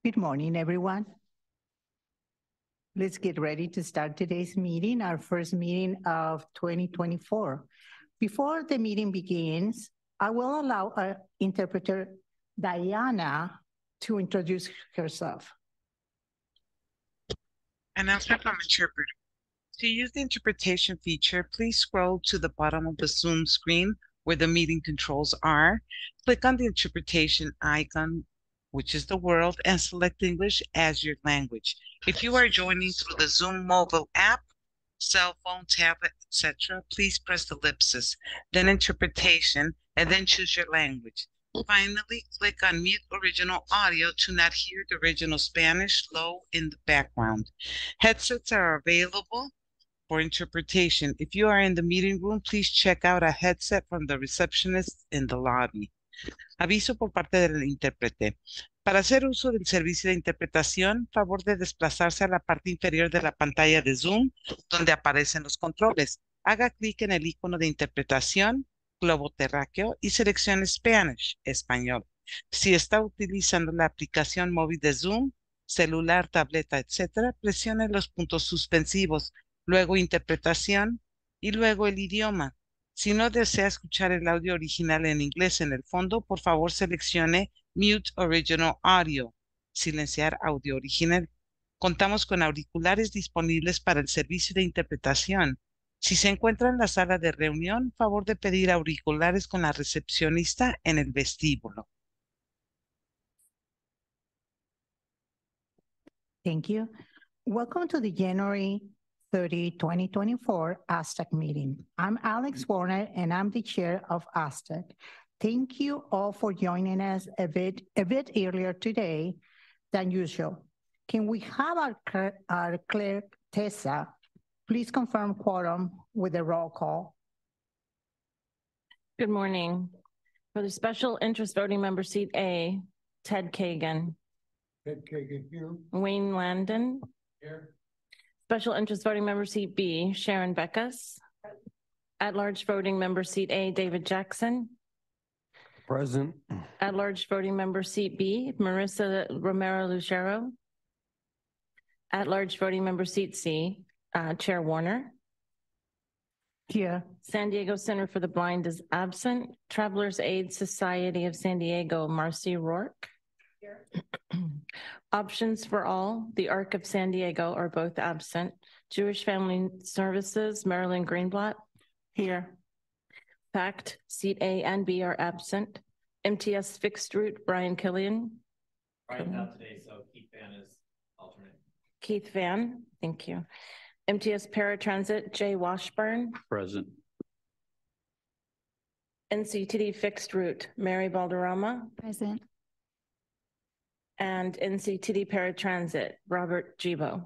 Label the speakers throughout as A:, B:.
A: Good morning, everyone. Let's get ready to start today's meeting, our first meeting of 2024. Before the meeting begins, I will allow our interpreter, Diana, to introduce herself.
B: Announcement from interpreter. To use the interpretation feature, please scroll to the bottom of the Zoom screen where the meeting controls are. Click on the interpretation icon, which is the world, and select English as your language. If you are joining through the Zoom mobile app, cell phone, tablet, etc., please press the ellipsis, then interpretation, and then choose your language. Finally, click on mute original audio to not hear the original Spanish low in the background. Headsets are available for interpretation. If you are in the meeting room, please check out a headset from the receptionist in the lobby. Aviso por parte del intérprete. Para hacer uso del servicio de interpretación, favor de desplazarse a la parte inferior de la pantalla de Zoom, donde aparecen los controles. Haga clic en el icono de interpretación, globo terráqueo, y seleccione Spanish, español. Si está utilizando la aplicación móvil de Zoom, celular, tableta, etc., presione los puntos suspensivos, luego interpretación y luego el idioma. Si no desea escuchar el audio original en inglés en el fondo, por favor seleccione Mute Original Audio, silenciar audio original. Contamos con auriculares disponibles para el servicio de interpretación. Si se encuentra en la sala de reunión, favor de pedir auriculares con la recepcionista en el vestíbulo.
A: Thank you. Welcome to the January 30, 2024 ASTAC meeting. I'm Alex Warner, and I'm the chair of ASTAC. Thank you all for joining us a bit earlier today than usual. Can we have our clerk, Tessa, please confirm quorum with a roll call?
C: Good morning. For the special interest voting member seat A, Ted Kagan.
D: Ted Kagan here.
C: Wayne Landon.
D: Here.
C: Special interest voting member seat B, Sharon Beckus. At-large voting member seat A, David Jackson.
D: Present.
C: At-large voting member seat B, Marissa Romero Lucero. At-large voting member seat C, Chair Warner.
A: Here.
C: San Diego Center for the Blind is absent. Travelers Aid Society of San Diego, Marcy Rourke. Here. Options for All, the Arc of San Diego are both absent. Jewish Family Services, Marilyn Greenblatt.
A: Here.
C: PACT, seat A and B are absent. MTS Fixed Route, Brian Killian.
E: Brian's out today, so Keith Van is alternate.
C: Keith Van, thank you. MTS Paratransit, Jay Washburn.
D: Present.
C: NCTD Fixed Route, Mary Balderrama.
F: Present.
C: And NCTD Paratransit, Robert Gibo.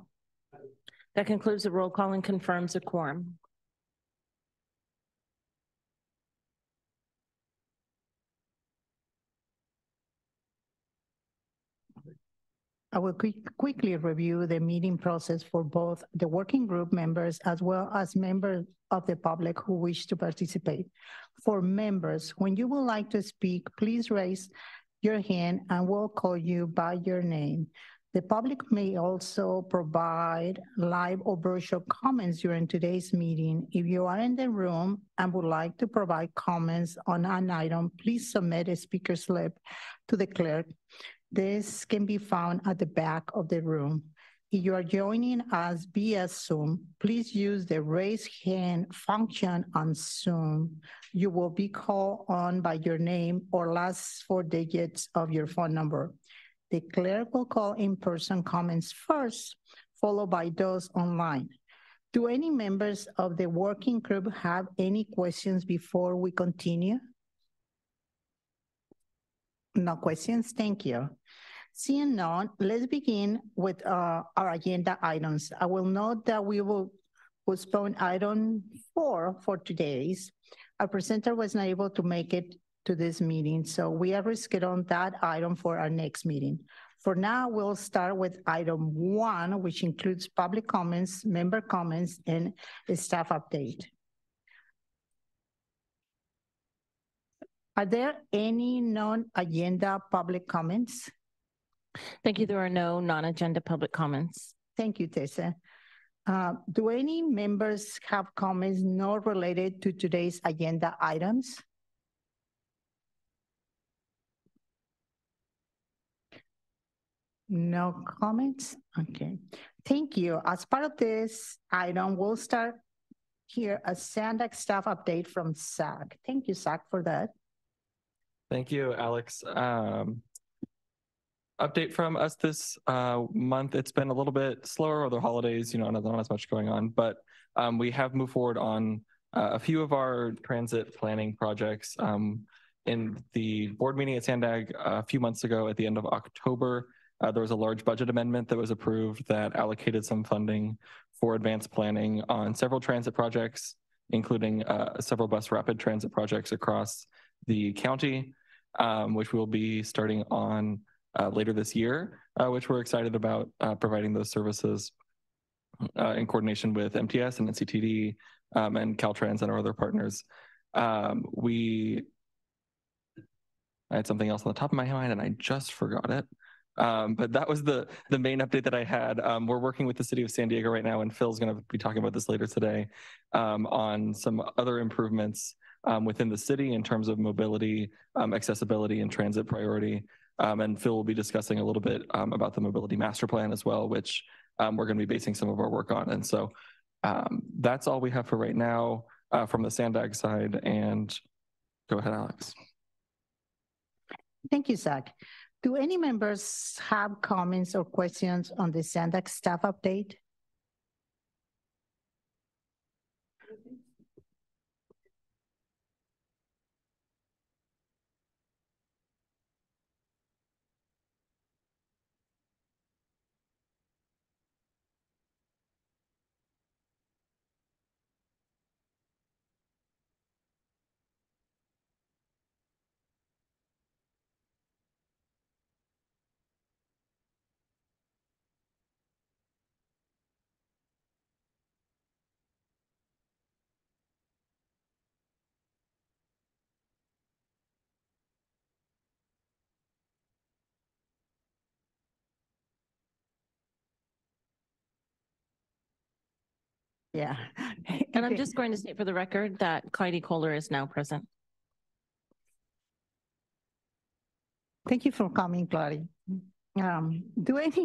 C: That concludes the roll call and confirms a quorum.
A: I will quickly review the meeting process for both the working group members as well as members of the public who wish to participate. For members, when you would like to speak, please raise your hand and we'll call you by your name. The public may also provide live or virtual comments during today's meeting. If you are in the room and would like to provide comments on an item, please submit a speaker slip to the clerk. This can be found at the back of the room. If you are joining us via Zoom, please use the raise hand function on Zoom. You will be called on by your name or last 4 digits of your phone number. The clerk will call in-person comments first, followed by those online. Do any members of the working group have any questions before we continue? No questions, thank you. Seeing none, let's begin with our agenda items. I will note that we will postpone item 4 for today's. Our presenter was not able to make it to this meeting, so we have rescheduled that item for our next meeting. For now, we'll start with item 1, which includes public comments, member comments, and a staff update. Are there any non-agenda public comments?
C: Thank you. There are no non-agenda public comments.
A: Thank you, Tessa. Do any members have comments not related to today's agenda items? No comments? Okay. Thank you. As part of this item, we'll start here a SANDAG staff update from SAG. Thank you, SAG, for that.
F: Thank you, Alex. Update from us this month. It's been a little bit slower with the holidays, not as much going on, but we have moved forward on a few of our transit planning projects. In the board meeting at SANDAG a few months ago at the end of October, there was a large budget amendment that was approved that allocated some funding for advanced planning on several transit projects, including several bus rapid transit projects across the county, which we'll be starting on later this year, which we're excited about providing those services in coordination with MTS and NCTD and Caltrans and our other partners. I had something else on the top of my mind and I just forgot it. But that was the main update that I had. We're working with the city of San Diego right now, and Phil's going to be talking about this later today on some other improvements within the city in terms of mobility, accessibility, and transit priority. And Phil will be discussing a little bit about the mobility master plan as well, which we're going to be basing some of our work on. And so that's all we have for right now from the SANDAG side. And go ahead, Alex.
A: Thank you, Zach. Do any members have comments or questions on the SANDAG staff update? Yeah.
C: And I'm just going to state for the record that Clyde Kohler is now present.
A: Thank you for coming, Clyde. Do any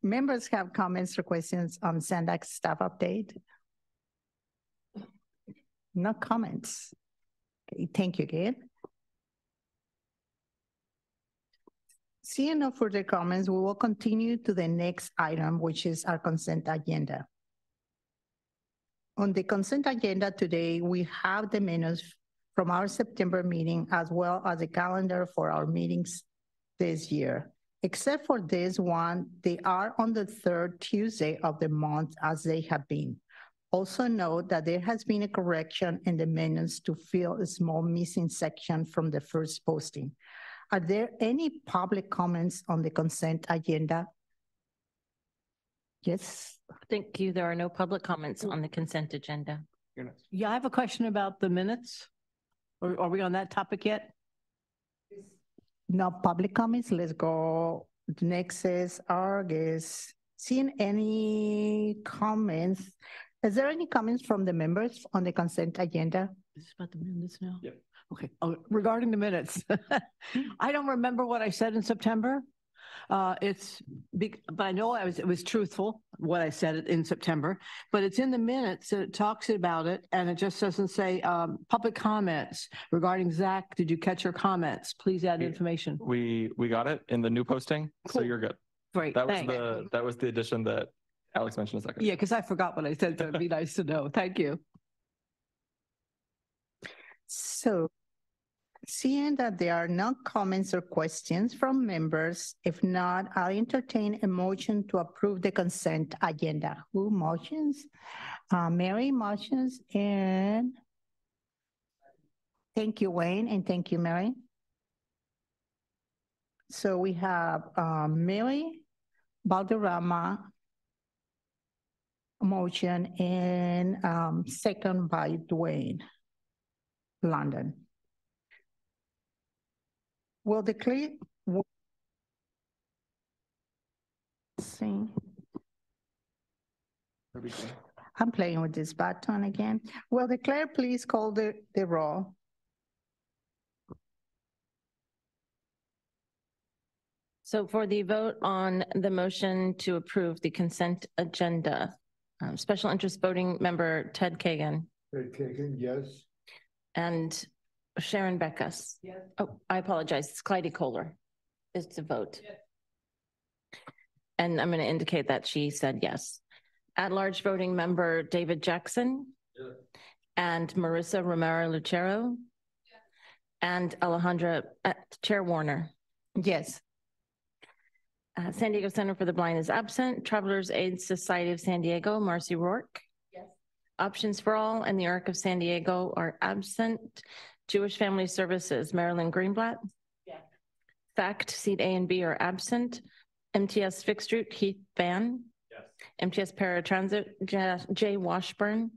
A: members have comments or questions on SANDAG staff update? No comments. Okay, thank you again. Seeing no further comments, we will continue to the next item, which is our consent agenda. On the consent agenda today, we have the minutes from our September meeting as well as the calendar for our meetings this year. Except for this one, they are on the third Tuesday of the month as they have been. Also note that there has been a correction in the minutes to fill a small missing section from the first posting. Are there any public comments on the consent agenda? Yes.
C: Thank you. There are no public comments on the consent agenda.
G: Yeah, I have a question about the minutes. Are we on that topic yet?
A: No public comments. Let's go. The next is Argus. Seeing any comments? Is there any comments from the members on the consent agenda?
G: Is this about the minutes now?
F: Yep.
G: Okay. Regarding the minutes, I don't remember what I said in September. But I know it was truthful what I said in September, but it's in the minutes. It talks about it, and it just doesn't say public comments regarding Zach. Did you catch your comments? Please add information.
F: We got it in the new posting,
G: Cool.
F: so you're good.
G: Great.
F: That was
G: thanks.
F: that was the addition that Alex mentioned a second.
G: Yeah, because I forgot what I said, so it'd be nice to know. Thank you.
A: So, seeing that there are no comments or questions from members, if not, I'll entertain a motion to approve the consent agenda. Who motions? Mary motions, and thank you, Wayne, and thank you, Mary. So we have Mary Valderrama motion and second by Dwayne. London. Will the see. I'm playing with this button again. Will the clerk please call the roll?
C: So for the vote on the motion to approve the consent agenda, special interest voting member Ted Kagan
D: Ted Kagan, yes.
C: and Sharon Beckus.
G: Yes.
C: Oh, I apologize. It's Clyde Kohler is to vote. Yes. And I'm going to indicate that she said yes. At-large voting member David Jackson. Yes. And Marissa Romero Lucero. Yes. And Alejandra, Chair Warner.
A: Yes.
C: San Diego Center for the Blind is absent. Travelers Aid Society of San Diego, Marcy Rourke. Yes. Options for All and the Arc of San Diego are absent. Jewish Family Services, Marilyn Greenblatt. Yes. FACT, seat A and B are absent. MTS Fixed Route, Heath Van. Yes. MTS Paratransit, Jay Washburn.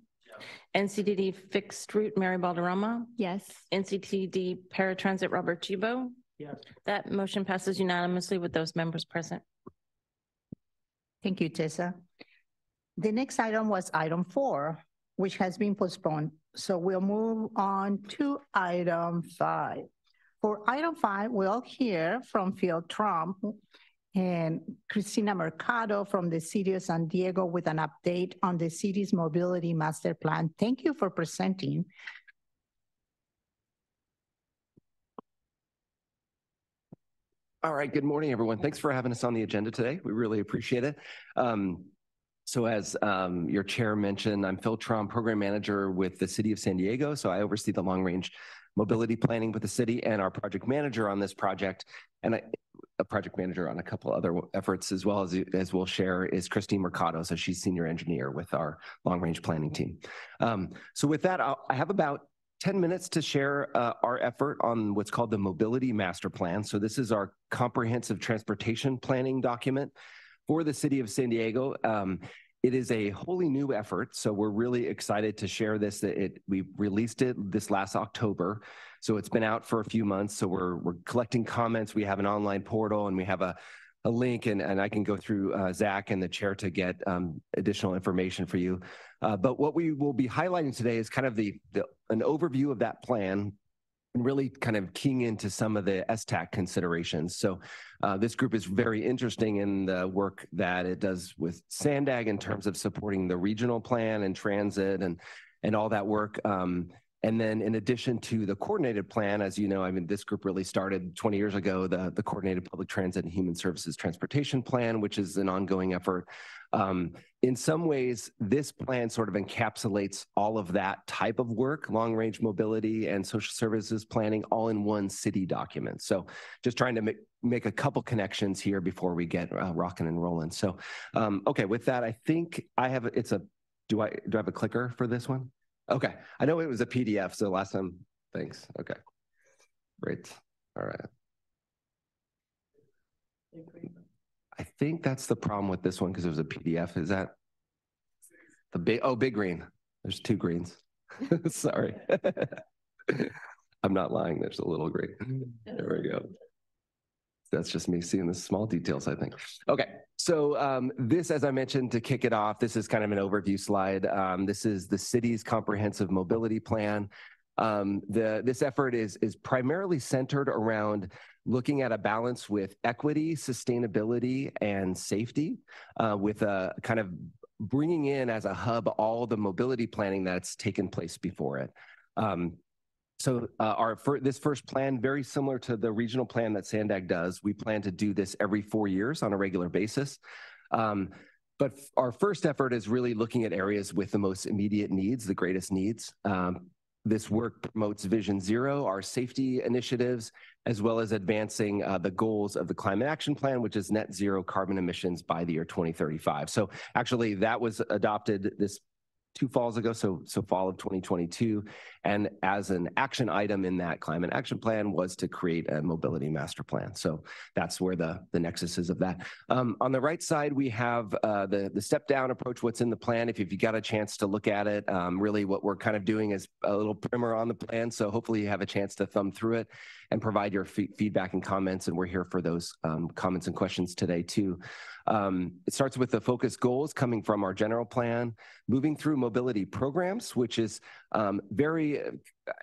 C: Yes. NCTD Fixed Route, Mary Balderrama.
A: Yes.
C: NCTD Paratransit, Robert Gibo.
D: Yes.
C: That motion passes unanimously with those members present.
A: Thank you, Tessa. The next item was item 4, which has been postponed. So we'll move on to item 5. For item 5, we'll hear from Phil Trump and Cristina Mercado from the City of San Diego with an update on the city's mobility master plan. Thank you for presenting.
H: All right, good morning, everyone. Thanks for having us on the agenda today. We really appreciate it. So as your chair mentioned, I'm Phil Trump, program manager with the City of San Diego. So I oversee the long-range mobility planning with the city, and our project manager on this project, and a project manager on a couple other efforts as well, as we'll share, is Christine Mercado. So she's senior engineer with our long-range planning team. So with that, I have about 10 minutes to share our effort on what's called the Mobility Master Plan. So this is our comprehensive transportation planning document for the City of San Diego. It is a wholly new effort, so we're really excited to share this. We released it this last October, so it's been out for a few months. So we're collecting comments. We have an online portal, and we have a link, and I can go through Zach and the chair to get additional information for you. But what we will be highlighting today is kind of an overview of that plan, and really kind of keying into some of the STAC considerations. So this group is very interesting in the work that it does with SANDAG in terms of supporting the regional plan and transit and all that work. And then in addition to the coordinated plan, as you know, I mean, this group really started 20 years ago, the Coordinated Public Transit and Human Services Transportation Plan, which is an ongoing effort. In some ways, this plan sort of encapsulates all of that type of work, long-range mobility and social services planning, all in one city document. So just trying to make a couple connections here before we get rocking and rolling. So, okay, with that, I think I have, do I have a clicker for this one? Okay, I know it was a PDF, so last time, thanks. Okay, great, all right. I think that's the problem with this one because it was a PDF. Is that the big green? There's 2 greens. Sorry. I'm not lying. There's a little green. There we go. That's just me seeing the small details, I think. Okay, so this, as I mentioned, to kick it off, this is kind of an overview slide. This is the city's comprehensive mobility plan. This effort is primarily centered around looking at a balance with equity, sustainability, and safety, with a kind of bringing in as a hub all the mobility planning that's taken place before it. So this first plan, very similar to the regional plan that SANDAG does. We plan to do this every 4 years on a regular basis. But our first effort is really looking at areas with the most immediate needs, the greatest needs. This work promotes Vision Zero, our safety initiatives, as well as advancing the goals of the Climate Action Plan, which is net zero carbon emissions by the year 2035. So actually that was adopted this 2 falls ago, so fall of 2022. And as an action item in that climate action plan was to create a mobility master plan. So that's where the nexus is of that. On the right side, we have the step down approach, what's in the plan. If you got a chance to look at it, really what we're kind of doing is a little primer on the plan. So hopefully you have a chance to thumb through it and provide your feedback and comments. And we're here for those comments and questions today too. It starts with the focus goals coming from our general plan, moving through mobility programs, which is very,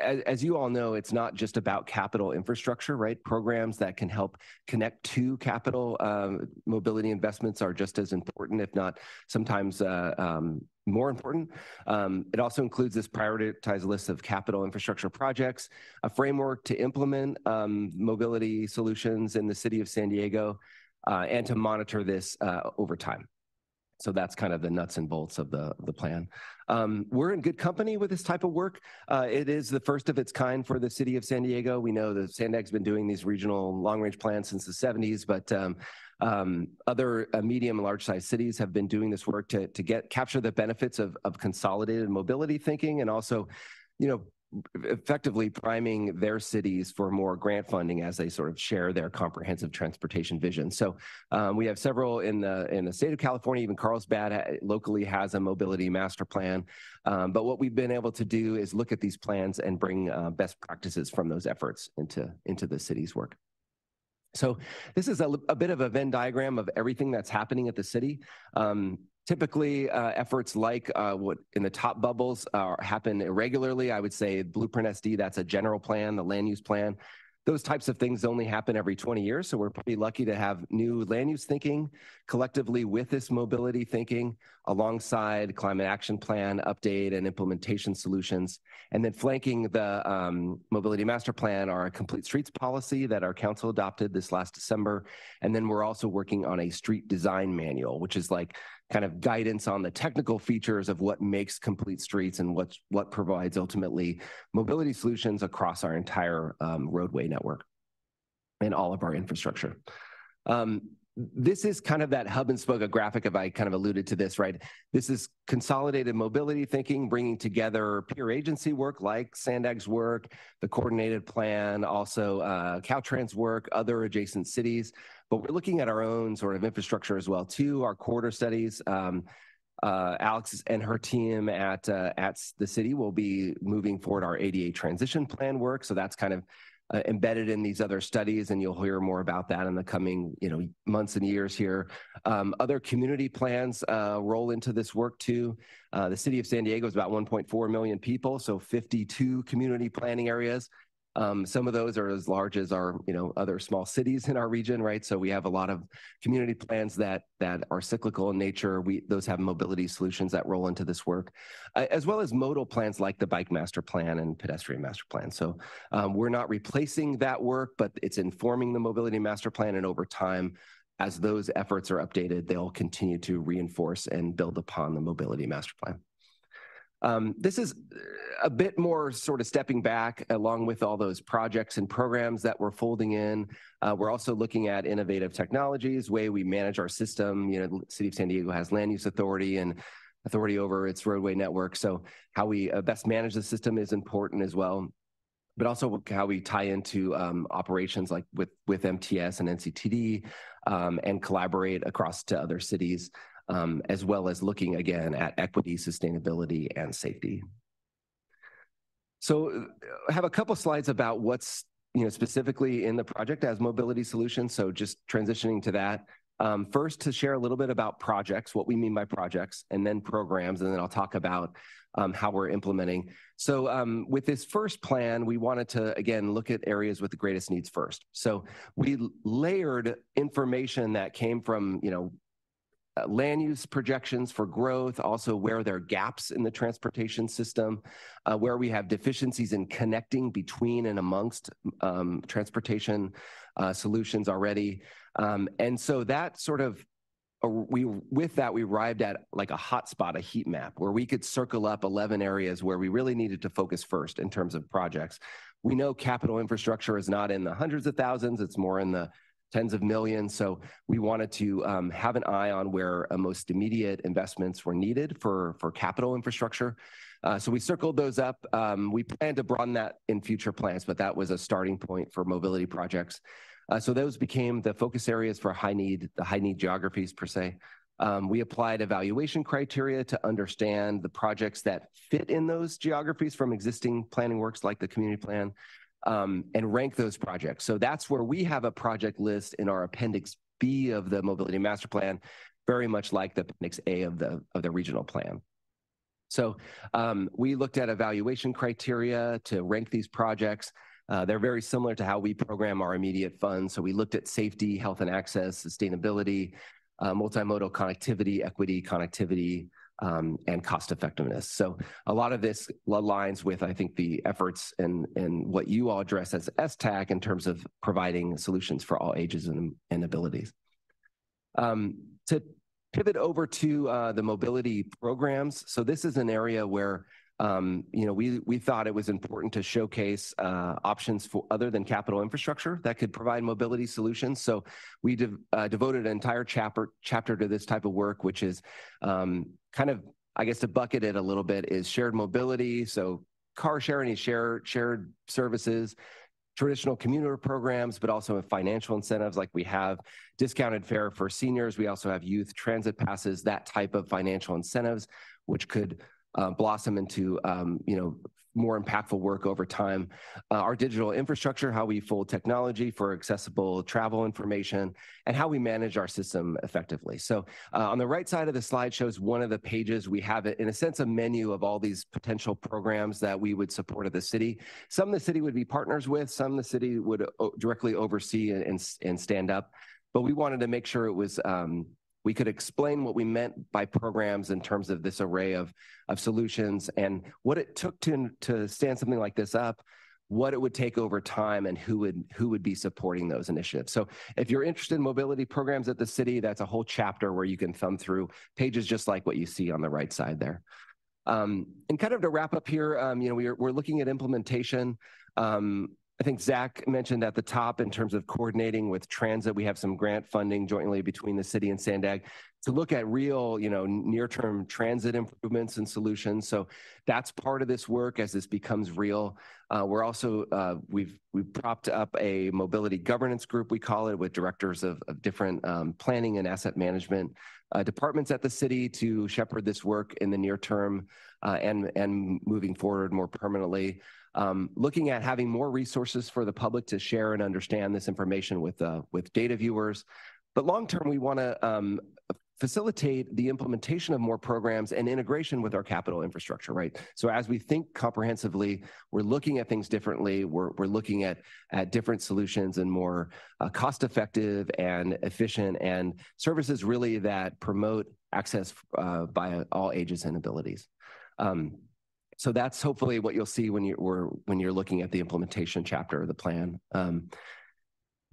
H: as you all know, it's not just about capital infrastructure, right? Programs that can help connect to capital mobility investments are just as important, if not sometimes more important. It also includes this prioritized list of capital infrastructure projects, a framework to implement mobility solutions in the city of San Diego, and to monitor this over time. So that's kind of the nuts and bolts of the plan. We're in good company with this type of work. It is the first of its kind for the city of San Diego. We know that SANDAG's been doing these regional long-range plans since the 70s, but other medium and large-sized cities have been doing this work to capture the benefits of consolidated mobility thinking, and also, you know, effectively priming their cities for more grant funding as they sort of share their comprehensive transportation vision. So we have several in the state of California. Even Carlsbad locally has a mobility master plan. But what we've been able to do is look at these plans and bring best practices from those efforts into the city's work. So this is a bit of a Venn diagram of everything that's happening at the city. Typically, efforts like what in the top bubbles happen irregularly. I would say Blueprint SD, that's a general plan, the land use plan. Those types of things only happen every 20 years. So we're pretty lucky to have new land use thinking collectively with this mobility thinking alongside climate action plan, update and implementation solutions. And then flanking the mobility master plan are a complete streets policy that our council adopted this last December. And then we're also working on a street design manual, which is like kind of guidance on the technical features of what makes complete streets and what provides ultimately mobility solutions across our entire roadway network and all of our infrastructure. This is kind of that hub and spoke graphic, if I kind of alluded to this, right? This is consolidated mobility thinking, bringing together peer agency work like SANDAG's work, the coordinated plan, also Caltrans work, other adjacent cities. But we're looking at our own sort of infrastructure as well too, our corridor studies. Alex and her team at the city will be moving forward our ADA transition plan work. So that's kind of embedded in these other studies, and you'll hear more about that in the coming months and years here. Other community plans roll into this work too. The city of San Diego is about 1.4 million people, so 52 community planning areas. Some of those are as large as our, other small cities in our region, right? So we have a lot of community plans that are cyclical in nature. Those have mobility solutions that roll into this work, as well as modal plans like the bike master plan and pedestrian master plan. So we're not replacing that work, but it's informing the mobility master plan. And over time, as those efforts are updated, they'll continue to reinforce and build upon the mobility master plan. This is a bit more sort of stepping back along with all those projects and programs that we're folding in. We're also looking at innovative technologies, way we manage our system. The City of San Diego has land use authority and authority over its roadway network. So how we best manage the system is important as well, but also how we tie into operations like with MTS and NCTD and collaborate across to other cities. As well as looking again at equity, sustainability, and safety. So I have a couple slides about what's specifically in the project as mobility solutions. So just transitioning to that. First, to share a little bit about projects, what we mean by projects, and then programs, and then I'll talk about how we're implementing. So with this first plan, we wanted to, again, look at areas with the greatest needs first. So we layered information that came from, land use projections for growth, also where there are gaps in the transportation system, where we have deficiencies in connecting between and amongst transportation solutions already. And so that sort of, we arrived at like a hotspot, a heat map, where we could circle up 11 areas where we really needed to focus first in terms of projects. We know capital infrastructure is not in the hundreds of thousands, it's more in the tens of millions. So we wanted to have an eye on where most immediate investments were needed for capital infrastructure. So we circled those up. We plan to broaden that in future plans, but that was a starting point for mobility projects. So those became the focus areas for the high need geographies per se. We applied evaluation criteria to understand the projects that fit in those geographies from existing planning works like the community plan, and rank those projects. So that's where we have a project list in our Appendix B of the Mobility Master Plan, very much like the Appendix A of the regional plan. So we looked at evaluation criteria to rank these projects. They're very similar to how we program our immediate funds. So we looked at safety, health and access, sustainability, multimodal connectivity, equity, connectivity, and cost effectiveness. So a lot of this aligns with, I think, the efforts and what you all address as STAG in terms of providing solutions for all ages and abilities. To pivot over to the mobility programs. So this is an area where we thought it was important to showcase options for other than capital infrastructure that could provide mobility solutions. So we devoted an entire chapter to this type of work, which is kind of, I guess, to bucket it a little bit, is shared mobility. So car sharing, shared services, traditional commuter programs, but also financial incentives, like we have discounted fare for seniors. We also have youth transit passes, that type of financial incentives, which could blossom into more impactful work over time. Our digital infrastructure, how we fold technology for accessible travel information, and how we manage our system effectively. So on the right side of the slide shows one of the pages. We have it, in a sense, a menu of all these potential programs that we would support at the city. Some the city would be partners with, some the city would directly oversee and stand up. But we wanted to make sure it was we could explain what we meant by programs in terms of this array of solutions and what it took to stand something like this up, what it would take over time, and who would be supporting those initiatives. So if you're interested in mobility programs at the city, that's a whole chapter where you can thumb through pages just like what you see on the right side there. And kind of to wrap up here, we're looking at implementation. I think Zach mentioned at the top in terms of coordinating with transit, we have some grant funding jointly between the city and SANDAG to look at real, near-term transit improvements and solutions. So that's part of this work as this becomes real. We're also, we've propped up a mobility governance group, we call it, with directors of different planning and asset management departments at the city to shepherd this work in the near term and moving forward more permanently. Looking at having more resources for the public to share and understand this information with data viewers. But long-term, we want to facilitate the implementation of more programs and integration with our capital infrastructure, right? So as we think comprehensively, we're looking at things differently. We're looking at different solutions and more cost-effective and efficient and services really that promote access by all ages and abilities. So that's hopefully what you'll see when you're looking at the implementation chapter of the plan.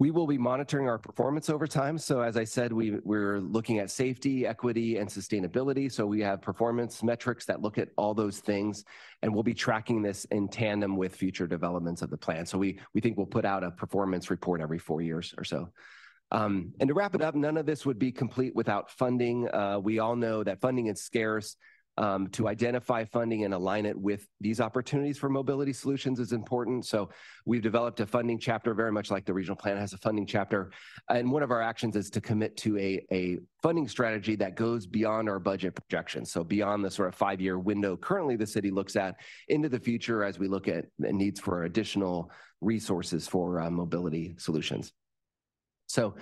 H: We will be monitoring our performance over time. So as I said, we're looking at safety, equity, and sustainability. So we have performance metrics that look at all those things, and we'll be tracking this in tandem with future developments of the plan. So we think we'll put out a performance report every 4 years or so. And to wrap it up, none of this would be complete without funding. We all know that funding is scarce. To identify funding and align it with these opportunities for mobility solutions is important. So we've developed a funding chapter, very much like the regional plan has a funding chapter. And one of our actions is to commit to a funding strategy that goes beyond our budget projections. So beyond the sort of 5-year window currently the city looks at into the future as we look at the needs for additional resources for mobility solutions. So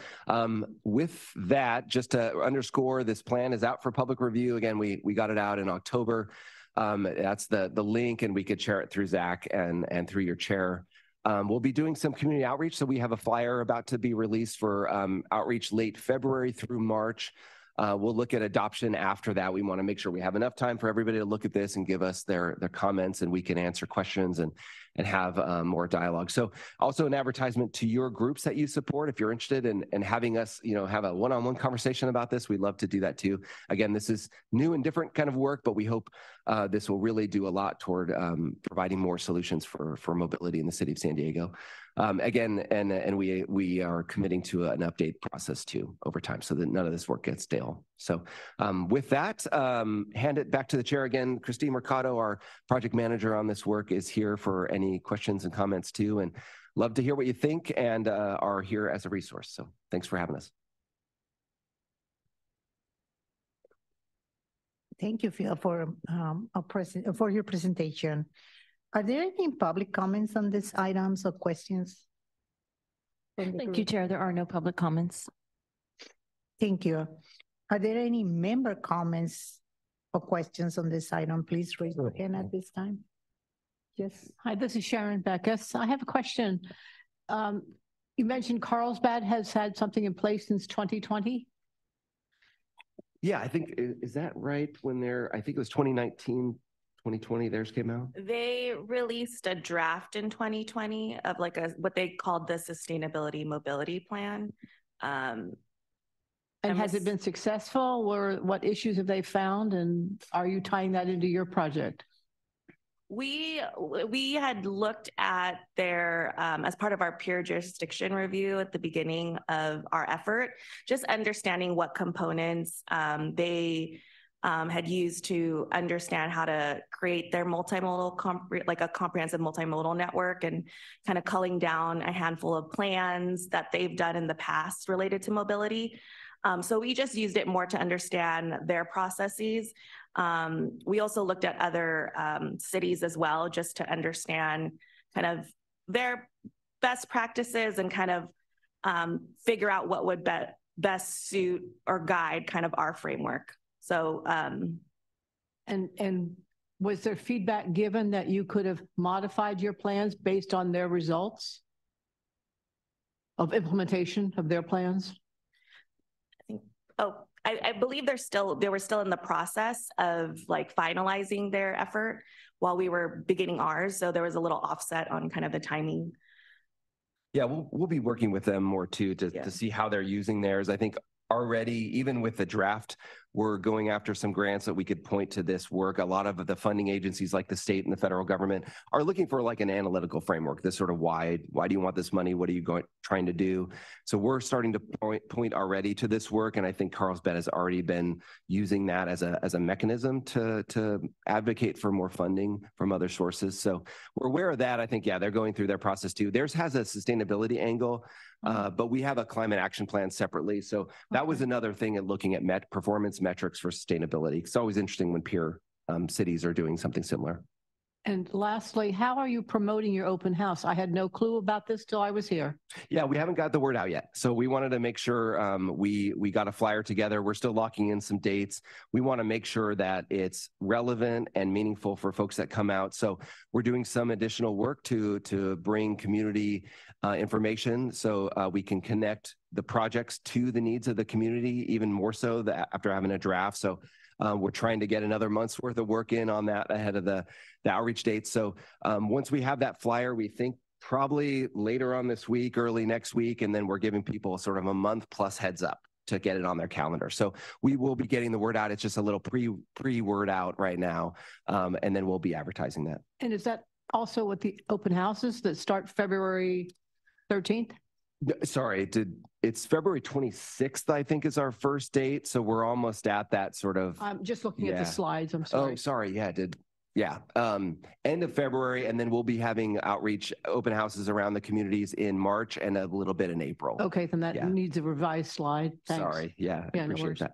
H: with that, just to underscore, this plan is out for public review. Again, we got it out in October. That's the link, and we could share it through Zach and through your chair. We'll be doing some community outreach. So we have a flyer about to be released for outreach late February through March. We'll look at adoption after that. We want to make sure we have enough time for everybody to look at this and give us their comments, and we can answer questions and and have more dialogue. So also an advertisement to your groups that you support. If you're interested in having us, have a one-on-one conversation about this, we'd love to do that too. Again, this is new and different kind of work, but we hope this will really do a lot toward providing more solutions for mobility in the city of San Diego. Again, and we are committing to an update process too over time so that none of this work gets stale. So with that, hand it back to the chair again. Christine Mercado, our project manager on this work, is here for any questions and comments too, and love to hear what you think, and are here as a resource. So thanks for having us.
A: Thank you, Phil, for your presentation. Are there any public comments on these items or questions?
C: Thank you, Chair. There are no public comments.
A: Thank you. Are there any member comments or questions on this item? Please raise your hand at this time. Yes.
G: Hi, this is Sharon Beckus. I have a question. You mentioned Carlsbad has had something in place since 2020?
H: Yeah, I think, is that right? I think it was 2019, 2020, theirs came out?
I: They released a draft in 2020 of like what they called the Sustainability Mobility Plan.
G: And has it been successful? What issues have they found? And are you tying that into your project?
I: We had looked at their, as part of our peer jurisdiction review at the beginning of our effort, just understanding what components they had used to understand how to create their multimodal, like a comprehensive multimodal network, and kind of culling down a handful of plans that they've done in the past related to mobility. So we just used it more to understand their processes. We also looked at other cities as well, just to understand kind of their best practices and kind of figure out what would best suit or guide kind of our framework. So,
G: and was there feedback given that you could have modified your plans based on their results of implementation of their plans?
I: I believe they were still in the process of like finalizing their effort while we were beginning ours. So there was a little offset on kind of the timing.
H: Yeah, we'll be working with them more too to see how they're using theirs. I think already, even with the draft, we're going after some grants that we could point to this work. A lot of the funding agencies like the state and the federal government are looking for like an analytical framework, this sort of why do you want this money? What are you trying to do? So we're starting to point already to this work. And I think Carlsbad has already been using that as a mechanism to advocate for more funding from other sources. So we're aware of that. I think, yeah, they're going through their process too. Theirs has a sustainability angle, but we have a climate action plan separately. So that was another thing in looking at performance metrics for sustainability. It's always interesting when peer cities are doing something similar.
G: And lastly, how are you promoting your open house? I had no clue about this till I was here.
H: Yeah, we haven't got the word out yet. So we wanted to make sure we got a flyer together. We're still locking in some dates. We want to make sure that it's relevant and meaningful for folks that come out. So we're doing some additional work to bring community information so we can connect the projects to the needs of the community, even more so after having a draft. So we're trying to get another month's worth of work in on that ahead of the outreach dates. So once we have that flyer, we think probably later on this week, early next week, and then we're giving people sort of a month plus heads up to get it on their calendar. So we will be getting the word out. It's just a little pre-word out right now, and then we'll be advertising that.
G: And is that also with the open houses that start February 13th?
H: Sorry, it's February 26th, I think, is our first date. So we're almost at that sort of.
G: I'm just looking at the slides. I'm sorry.
H: Oh, sorry. Yeah, end of February, and then we'll be having outreach open houses around the communities in March and a little bit in April.
G: Okay, then that needs a revised slide. Thanks.
H: Sorry. Yeah, I appreciate
G: no
H: that.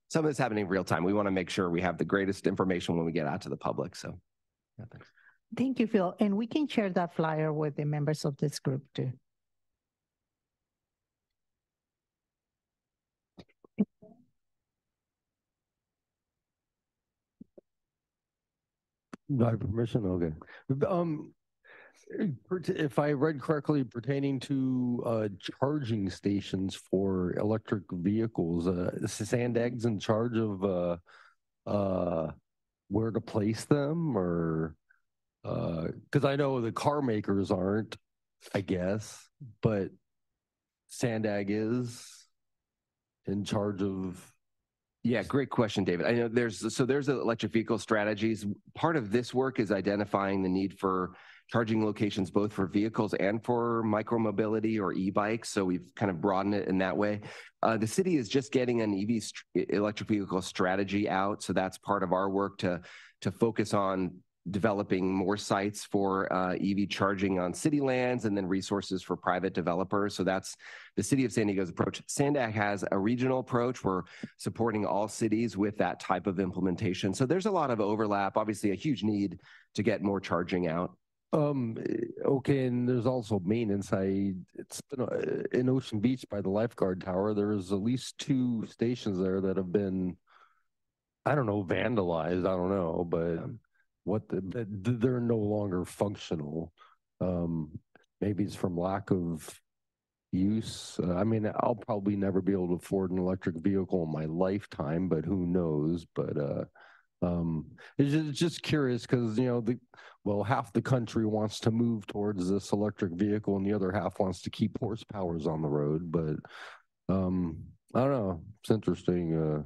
H: Some of it's happening real time. We want to make sure we have the greatest information when we get out to the public. So, yeah, thanks.
A: Thank you, Phil. And we can share that flyer with the members of this group too.
D: Do I have permission? Okay. If I read correctly, pertaining to charging stations for electric vehicles, SANDAG's in charge of where to place them, or Because I know the car makers aren't, I guess, but SANDAG is in charge of.
H: Yeah, great question, David. I know there's electric vehicle strategies. Part of this work is identifying the need for charging locations both for vehicles and for micromobility or e-bikes. So we've kind of broadened it in that way. The city is just getting an electric vehicle strategy out. So that's part of our work to focus on developing more sites for EV charging on city lands and then resources for private developers. So that's the City of San Diego's approach. SANDAG has a regional approach. We're supporting all cities with that type of implementation. So there's a lot of overlap, obviously a huge need to get more charging out.
D: Okay, and there's also maintenance. It's been in Ocean Beach by the lifeguard tower. There's at least 2 stations there that have been, I don't know, vandalized. I don't know, but they're no longer functional. Maybe it's from lack of use. I mean, I'll probably never be able to afford an electric vehicle in my lifetime, but who knows? But it's just curious because, you know, half the country wants to move towards this electric vehicle and the other half wants to keep horsepowers on the road. But I don't know. It's interesting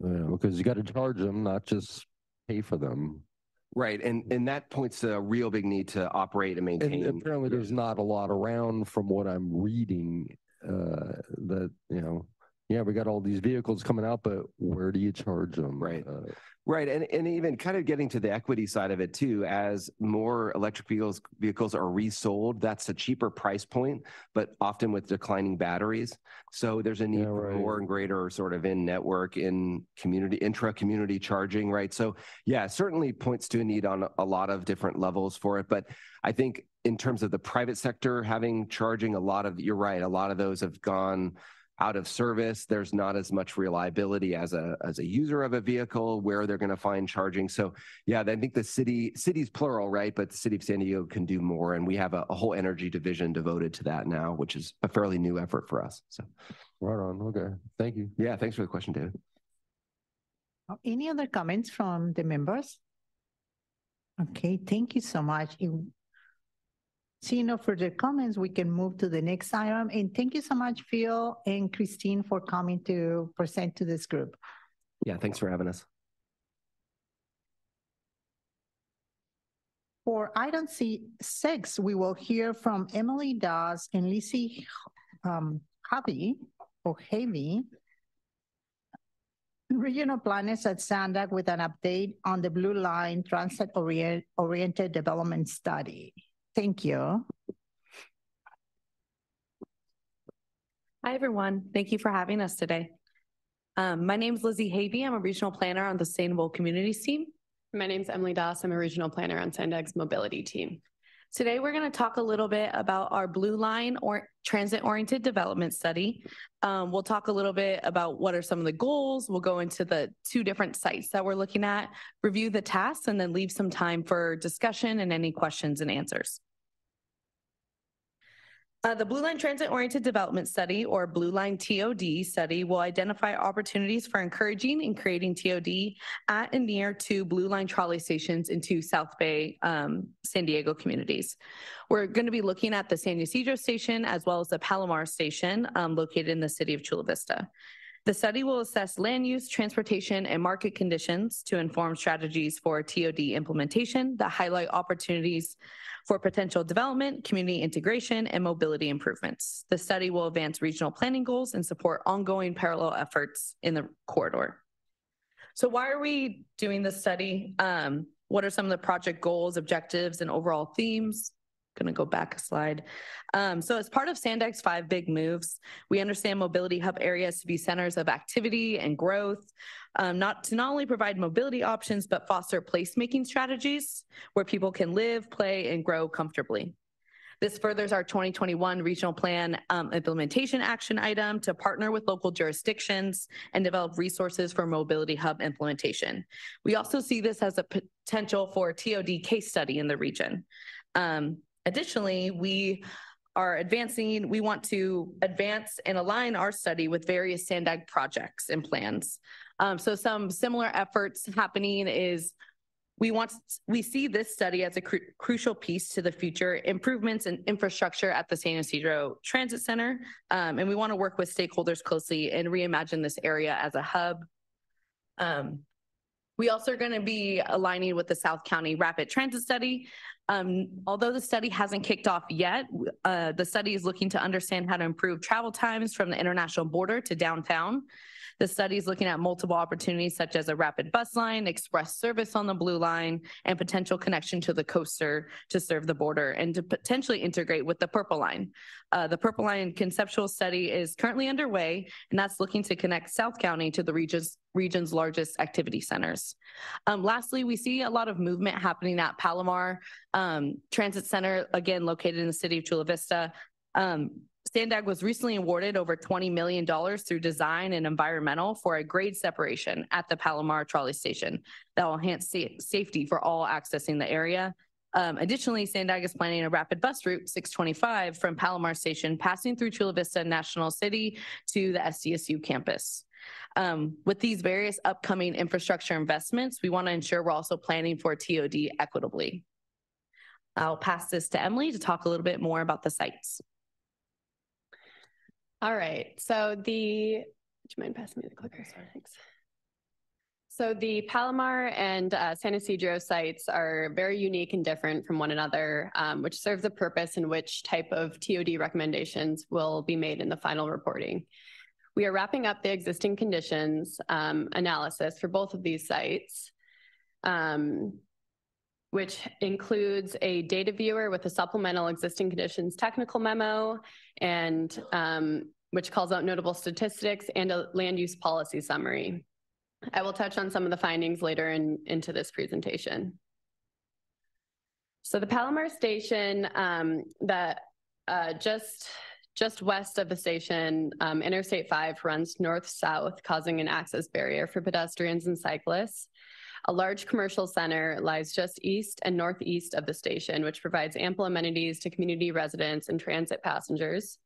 D: because you got to charge them, not just pay for them.
H: Right, and that points to a real big need to operate and maintain.
D: And apparently there's not a lot around from what I'm reading that, you know, yeah, we got all these vehicles coming out, but where do you charge them?
H: Right. Right, and even kind of getting to the equity side of it too, as more electric vehicles are resold, that's a cheaper price point, but often with declining batteries. So there's a need for more and greater sort of in-network, intra-community charging, right? So yeah, certainly points to a need on a lot of different levels for it. But I think in terms of the private sector having charging, you're right, a lot of those have gone out of service. There's not as much reliability as a user of a vehicle where they're going to find charging. So yeah, I think the city's plural, right? But the City of San Diego can do more. And we have a whole energy division devoted to that now, which is a fairly new effort for us. So
D: right on. Okay. Thank you.
H: Yeah. Thanks for the question, David.
A: Any other comments from the members? Okay. Thank you so much. Seeing no further comments, we can move to the next item. And thank you so much, Phil and Christine, for coming to present to this group.
H: Yeah, thanks for having us.
A: For item C6, we will hear from Emily Das and Lizzie Havey, regional planners at SANDAG, with an update on the Blue Line Transit-Oriented Development Study. Thank you.
J: Hi, everyone. Thank you for having us today. My name is Lizzie Havey. I'm a regional planner on the Sustainable Communities team.
K: My name is Emily Das. I'm a regional planner on SANDAG's mobility team. Today, we're going to talk a little bit about our Blue Line or Transit-Oriented Development Study. We'll talk a little bit about what are some of the goals. We'll go into the 2 different sites that we're looking at, review the tasks, and then leave some time for discussion and any questions and answers. The Blue Line Transit-Oriented Development Study, or Blue Line TOD study, will identify opportunities for encouraging and creating TOD at and near 2 Blue Line trolley stations in 2 South Bay San Diego communities. We're going to be looking at the San Ysidro station as well as the Palomar station located in the city of Chula Vista. The study will assess land use, transportation, and market conditions to inform strategies for TOD implementation that highlight opportunities for potential development, community integration, and mobility improvements. The study will advance regional planning goals and support ongoing parallel efforts in the corridor. So why are we doing this study? What are some of the project goals, objectives, and overall themes? Going to go back a slide. So as part of SANDAG's 5 big moves, we understand mobility hub areas to be centers of activity and growth, not only provide mobility options, but foster placemaking strategies where people can live, play, and grow comfortably. This furthers our 2021 regional plan implementation action item to partner with local jurisdictions and develop resources for mobility hub implementation. We also see this as a potential for a TOD case study in the region. Additionally, we want to advance and align our study with various SANDAG projects and plans. So some similar efforts happening is We see this study as a crucial piece to the future improvements in infrastructure at the San Ysidro Transit Center, and we want to work with stakeholders closely and reimagine this area as a hub. We also are going to be aligning with the South County Rapid Transit Study. Although the study hasn't kicked off yet, the study is looking to understand how to improve travel times from the international border to downtown. The study is looking at multiple opportunities such as a rapid bus line, express service on the Blue Line, and potential connection to the coaster to serve the border and to potentially integrate with the Purple Line. The Purple Line conceptual study is currently underway, and that's looking to connect South County to the region's largest activity centers. Lastly, we see a lot of movement happening at Palomar Transit Center, again, located in the city of Chula Vista. SANDAG was recently awarded over $20 million through design and environmental for a grade separation at the Palomar trolley station that will enhance safety for all accessing the area. Additionally, SANDAG is planning a rapid bus route 625 from Palomar Station, passing through Chula Vista National City to the SDSU campus. With these various upcoming infrastructure investments, we want to ensure we're also planning for TOD equitably. I'll pass this to Emily to talk a little bit more about the sites.
L: All right, so would you mind passing me the clicker? Sorry, thanks. So the Palomar and San Ysidro sites are very unique and different from one another, which serves a purpose in which type of TOD recommendations will be made in the final reporting. We are wrapping up the existing conditions analysis for both of these sites, which includes a data viewer with a supplemental existing conditions technical memo, and which calls out notable statistics and a land use policy summary. I will touch on some of the findings later into this presentation. So the Palomar station, just west of the station, Interstate 5 runs north-south, causing an access barrier for pedestrians and cyclists. A large commercial center lies just east and northeast of the station, which provides ample amenities to community residents and transit passengers.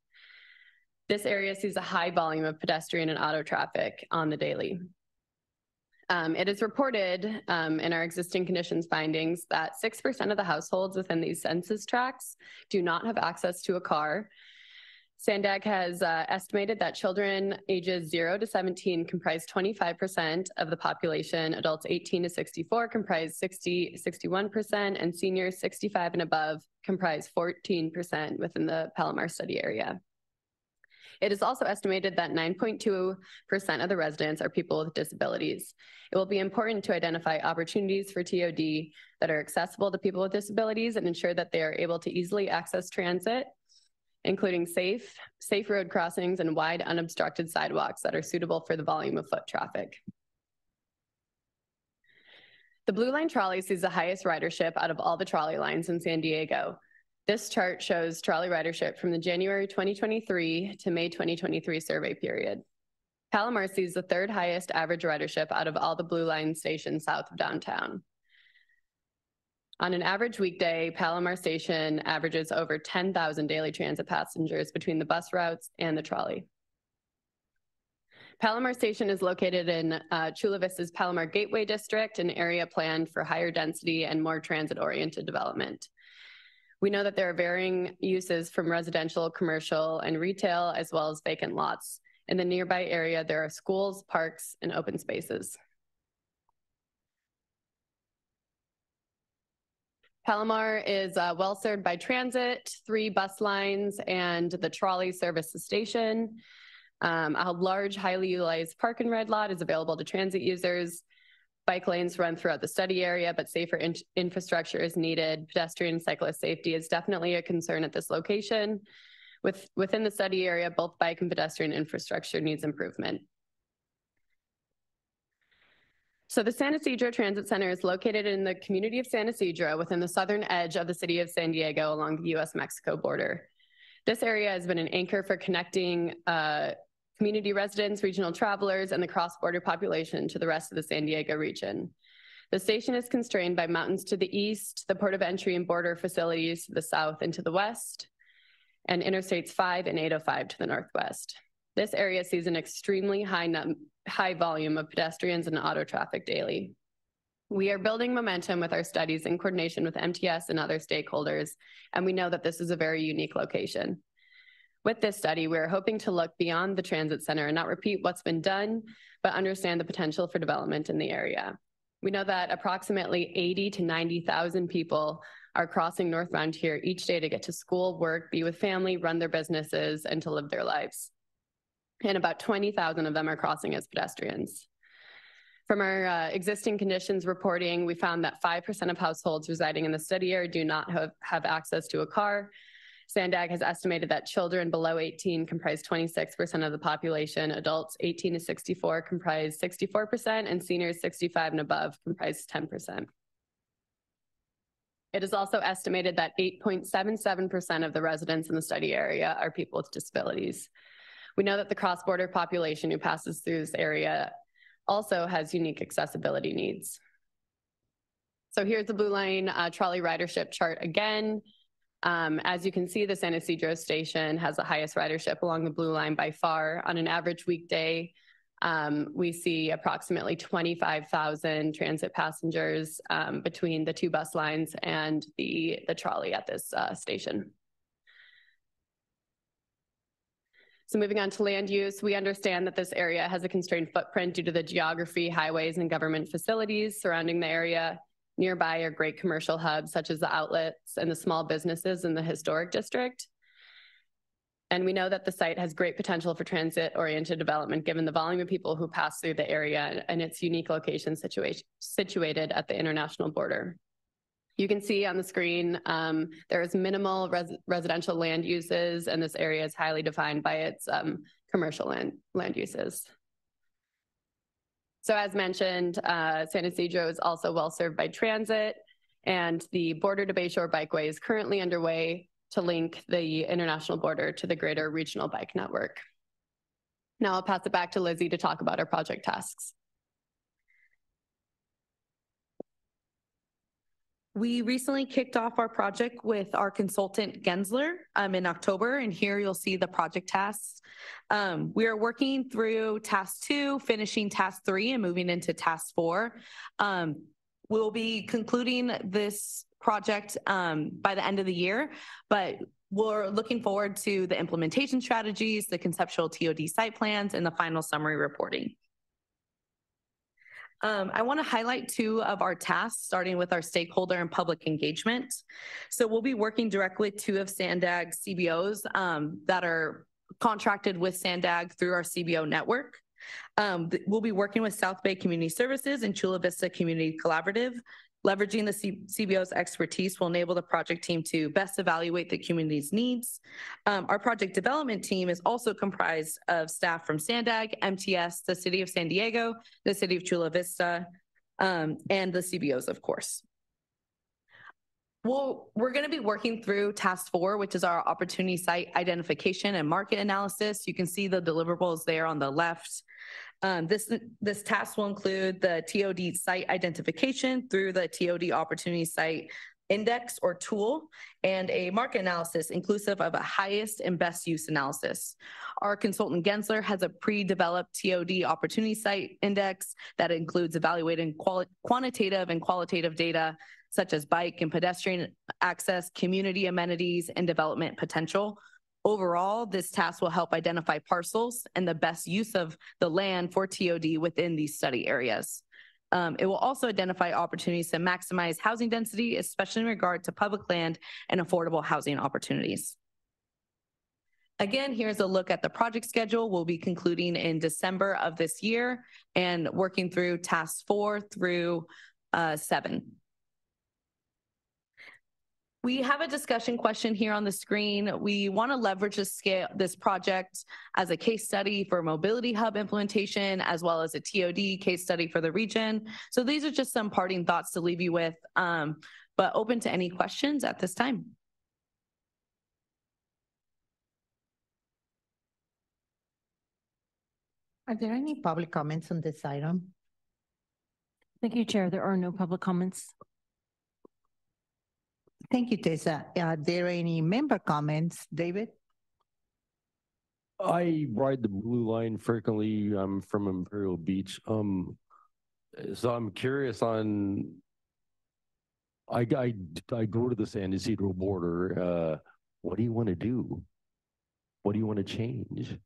L: This area sees a high volume of pedestrian and auto traffic on the daily. It is reported in our existing conditions findings that 6% of the households within these census tracts do not have access to a car. SANDAG has estimated that children ages 0 to 17 comprise 25% of the population, adults 18 to 64 comprise 61%, and seniors 65 and above comprise 14% within the Palomar study area. It is also estimated that 9.2% of the residents are people with disabilities. It will be important to identify opportunities for TOD that are accessible to people with disabilities and ensure that they are able to easily access transit, including safe road crossings and wide unobstructed sidewalks that are suitable for the volume of foot traffic. The Blue Line trolley sees the highest ridership out of all the trolley lines in San Diego. This chart shows trolley ridership from the January 2023 to May 2023 survey period. Palomar sees the third highest average ridership out of all the Blue Line stations south of downtown. On an average weekday, Palomar Station averages over 10,000 daily transit passengers between the bus routes and the trolley. Palomar Station is located in Chula Vista's Palomar Gateway District, an area planned for higher density and more transit-oriented development. We know that there are varying uses from residential, commercial, and retail, as well as vacant lots. In the nearby area, there are schools, parks, and open spaces. Palomar is well served by transit, 3 bus lines, and the trolley service the station. A large, highly utilized park and ride lot is available to transit users. Bike lanes run throughout the study area, but safer infrastructure is needed. Pedestrian and cyclist safety is definitely a concern at this location. Within the study area, both bike and pedestrian infrastructure needs improvement. So the San Ysidro Transit Center is located in the community of San Ysidro within the southern edge of the city of San Diego along the US-Mexico border. This area has been an anchor for connecting community residents, regional travelers, and the cross-border population to the rest of the San Diego region. The station is constrained by mountains to the east, the port of entry and border facilities to the south and to the west, and Interstates 5 and 805 to the northwest. This area sees an extremely high volume of pedestrians and auto traffic daily. We are building momentum with our studies in coordination with MTS and other stakeholders, and we know that this is a very unique location. With this study, we're hoping to look beyond the transit center and not repeat what's been done, but understand the potential for development in the area. We know that approximately 80 to 90,000 people are crossing northbound here each day to get to school, work, be with family, run their businesses, and to live their lives. And about 20,000 of them are crossing as pedestrians. From our existing conditions reporting, we found that 5% of households residing in the study area do not have access to a car. SANDAG has estimated that children below 18 comprise 26% of the population, adults 18 to 64 comprise 64%, and seniors 65 and above comprise 10%. It is also estimated that 8.77% of the residents in the study area are people with disabilities. We know that the cross-border population who passes through this area also has unique accessibility needs. So here's the Blue Line trolley ridership chart again. As you can see, the San Isidro station has the highest ridership along the Blue Line by far. On an average weekday, we see approximately 25,000 transit passengers between the two bus lines and the trolley at this station. So moving on to land use, we understand that this area has a constrained footprint due to the geography, highways, and government facilities surrounding the area. Nearby are great commercial hubs such as the outlets and the small businesses in the historic district. And we know that the site has great potential for transit-oriented development given the volume of people who pass through the area and its unique location situated at the international border. You can see on the screen, there is minimal residential land uses, and this area is highly defined by its commercial land uses. So as mentioned, San Isidro is also well served by transit, and the Border to Bayshore Bikeway is currently underway to link the international border to the greater regional bike network. Now I'll pass it back to Lizzie to talk about our project tasks.
K: We recently kicked off our project with our consultant Gensler in October, and here you'll see the project tasks. We are working through task 2, finishing task 3, and moving into task 4. We'll be concluding this project by the end of the year, but we're looking forward to the implementation strategies, the conceptual TOD site plans, and the final summary reporting. I want to highlight 2 of our tasks, starting with our stakeholder and public engagement. So we'll be working directly with 2 of SANDAG CBOs that are contracted with SANDAG through our CBO network. We'll be working with South Bay Community Services and Chula Vista Community Collaborative. Leveraging the CBO's expertise will enable the project team to best evaluate the community's needs. Our project development team is also comprised of staff from SANDAG, MTS, the City of San Diego, the City of Chula Vista, and the CBOs, of course. We're going to be working through task 4, which is our opportunity site identification and market analysis. You can see the deliverables there on the left. This task will include the TOD site identification through the TOD opportunity site index or tool, and a market analysis inclusive of a highest and best use analysis. Our consultant Gensler has a pre-developed TOD opportunity site index that includes evaluating quantitative and qualitative data such as bike and pedestrian access, community amenities, and development potential. Overall, this task will help identify parcels and the best use of the land for TOD within these study areas. It will also identify opportunities to maximize housing density, especially in regard to public land and affordable housing opportunities. Again, here's a look at the project schedule. We'll be concluding in December of this year and working through tasks 4 through 7. We have a discussion question here on the screen. We want to leverage this project as a case study for mobility hub implementation, as well as a TOD case study for the region. So these are just some parting thoughts to leave you with, but open to any questions at this time.
A: Are there any public comments on this item?
C: Thank you, Chair. There are no public comments.
A: Thank you, Tessa. Are there any member comments, David?
D: I ride the Blue Line frequently. I'm from Imperial Beach. So I'm curious on, I go to the San Ysidro border. What do you want to do? What do you want to change?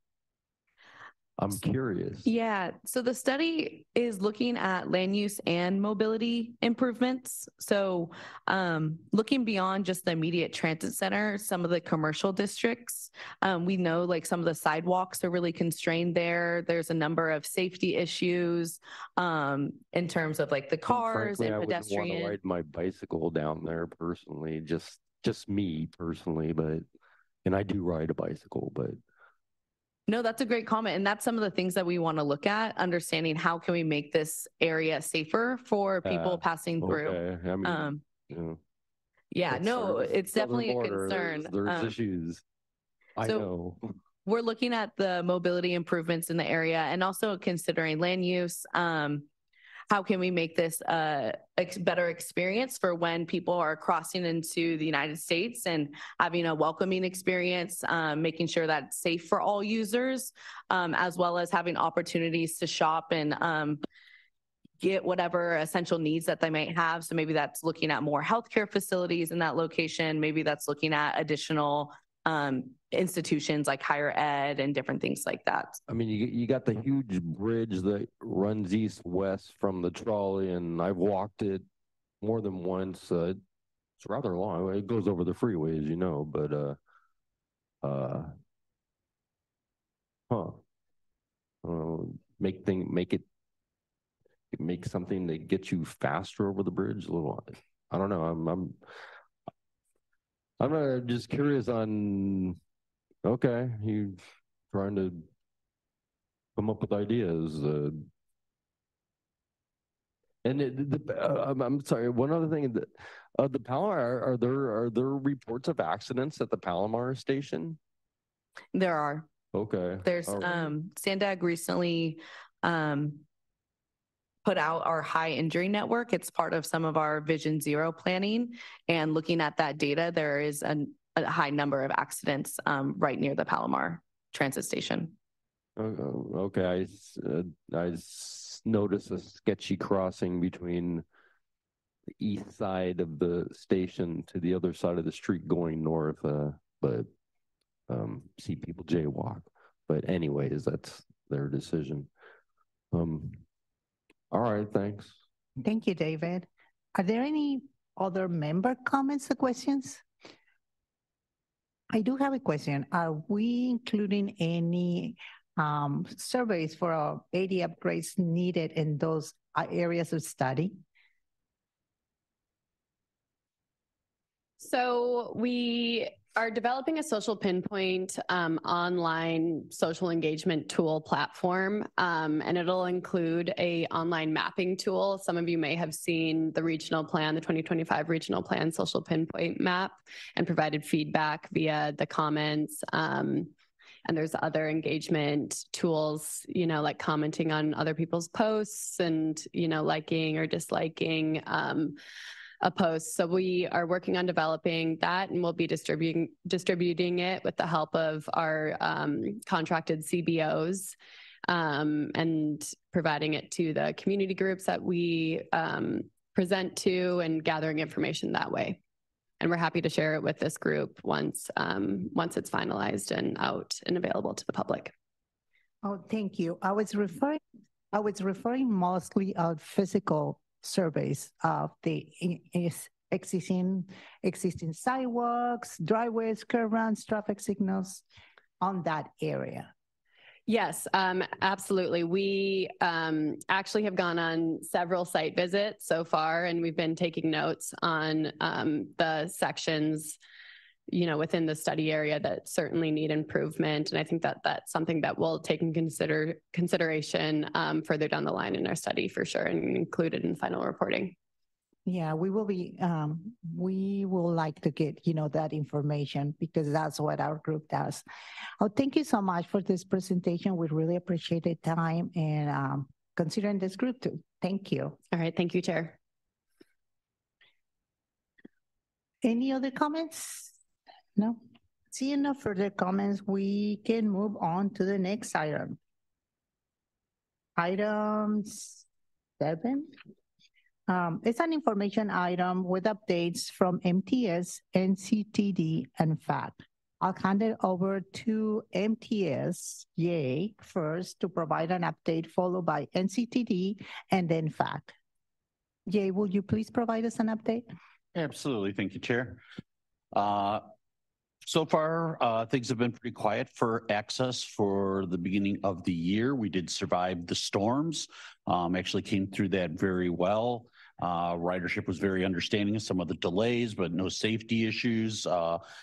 D: I'm curious.
K: Yeah, so the study is looking at land use and mobility improvements. So looking beyond just the immediate transit center, some of the commercial districts, we know like some of the sidewalks are really constrained there. There's a number of safety issues in terms of like the cars
D: Frankly,
K: and
D: I wouldn't want
K: pedestrian.
D: to ride my bicycle down there personally, just me personally, and I do ride a bicycle, but.
K: No, that's a great comment. And that's some of the things that we want to look at, understanding how can we make this area safer for people passing through.
D: Okay. I mean,
K: yeah, no, it's definitely a concern.
D: There's issues. I know.
K: We're looking at the mobility improvements in the area and also considering land use. How can we make this a better experience for when people are crossing into the United States and having a welcoming experience, making sure that's safe for all users, as well as having opportunities to shop and get whatever essential needs that they might have. So maybe that's looking at more healthcare facilities in that location. Maybe that's looking at additional institutions like higher ed and different things like that.
D: I mean, you got the huge bridge that runs east-west from the trolley, and I've walked it more than once. It's rather long. It goes over the freeway, as you know, but make something that gets you faster over the bridge. A little, I don't know. I'm just curious on. Okay, you trying to come up with ideas. I'm sorry. One other thing, the Palomar, are there reports of accidents at the Palomar station?
K: There are.
D: Okay.
K: There's SANDAG recently put out our high injury network. It's part of some of our Vision Zero planning, and looking at that data, there is a high number of accidents right near the Palomar transit station.
D: Okay, I noticed a sketchy crossing between the east side of the station to the other side of the street going north, but see people jaywalk. But anyways, that's their decision. All right, thanks.
A: Thank you, David. Are there any other member comments or questions? I do have a question. Are we including any surveys for our AD upgrades needed in those areas of study?
L: So we are developing a social pinpoint online social engagement tool platform, and it'll include a online mapping tool. Some of you may have seen the regional plan, the 2025 regional plan social pinpoint map, and provided feedback via the comments. And there's other engagement tools, like commenting on other people's posts and, liking or disliking a post. So we are working on developing that, and we'll be distributing it with the help of our contracted CBOs, and providing it to the community groups that we present to, and gathering information that way. And we're happy to share it with this group once it's finalized and out and available to the public.
A: Oh, thank you. I was referring mostly of physical surveys of the existing sidewalks, driveways, curb runs, traffic signals on that area.
L: Yes, absolutely. We actually have gone on several site visits so far, and we've been taking notes on the sections, within the study area that certainly need improvement. And I think that that's something that we'll take in consideration further down the line in our study for sure, and included in final reporting.
A: Yeah, we will like to get, that information, because that's what our group does. Oh, thank you so much for this presentation. We really appreciate the time and considering this group too. Thank you.
L: All right, thank you, Chair.
A: Any other comments? No? Seeing no further comments, we can move on to the next item. Items 7. It's an information item with updates from MTS, NCTD, and FACT. I'll hand it over to MTS, Yay, first to provide an update, followed by NCTD, and then FACT. Yay, will you please provide us an update?
M: Absolutely. Thank you, Chair. So far, things have been pretty quiet for access for the beginning of the year. We did survive the storms, actually came through that very well. Ridership was very understanding of some of the delays, but no safety issues.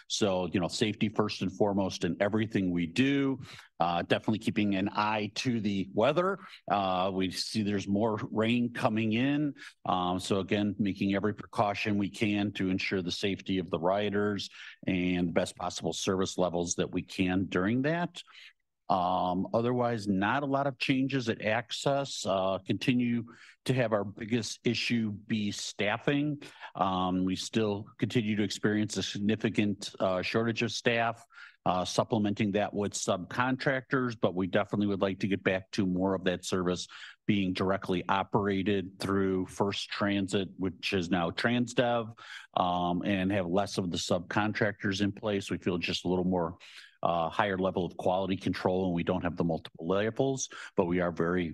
M: So, safety first and foremost in everything we do. Definitely keeping an eye to the weather. We see there's more rain coming in. So again, making every precaution we can to ensure the safety of the riders and the best possible service levels that we can during that. Otherwise, not a lot of changes at Access. Continue to have our biggest issue be staffing. We still continue to experience a significant shortage of staff, supplementing that with subcontractors, but we definitely would like to get back to more of that service being directly operated through First Transit, which is now Transdev, and have less of the subcontractors in place. We feel just a little more higher level of quality control, and we don't have the multiple levels, but we are very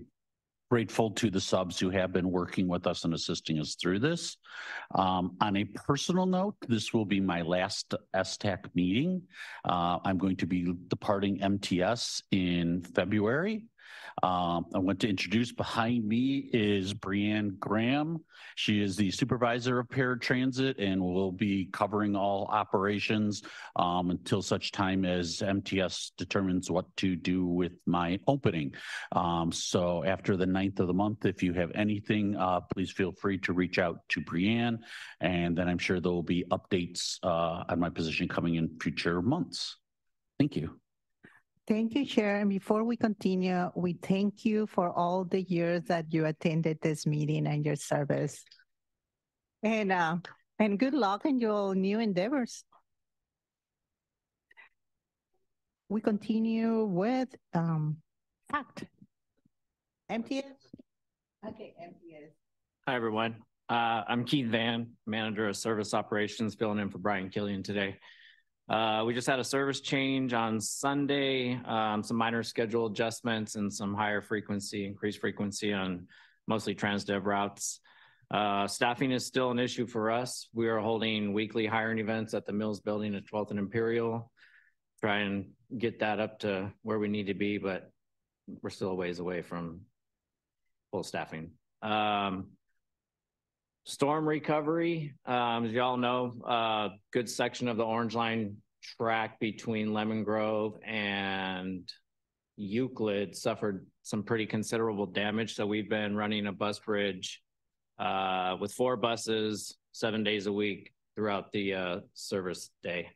M: grateful to the subs who have been working with us and assisting us through this. On a personal note, this will be my last STAC meeting. I'm going to be departing MTS in February. I want to introduce, behind me is Brianne Graham. She is the supervisor of paratransit and will be covering all operations until such time as MTS determines what to do with my opening. So after the 9th of the month, if you have anything, please feel free to reach out to Brianne, and then I'm sure there will be updates on my position coming in future months. Thank you.
A: Thank you, Chair. And before we continue, we thank you for all the years that you attended this meeting and your service. And good luck in your new endeavors. We continue with FACT. MTS? Okay, MTS.
E: Hi, everyone. I'm Keith Van, Manager of Service Operations, filling in for Brian Killian today. We just had a service change on Sunday, some minor schedule adjustments and some higher frequency, increased frequency on mostly Transdev routes. Staffing is still an issue for us. We are holding weekly hiring events at the Mills Building at 12th and Imperial. Try and get that up to where we need to be, but we're still a ways away from full staffing. Storm recovery, as y'all know, a good section of the Orange Line track between Lemon Grove and Euclid suffered some pretty considerable damage. So we've been running a bus bridge with 4 buses, 7 days a week throughout the service day.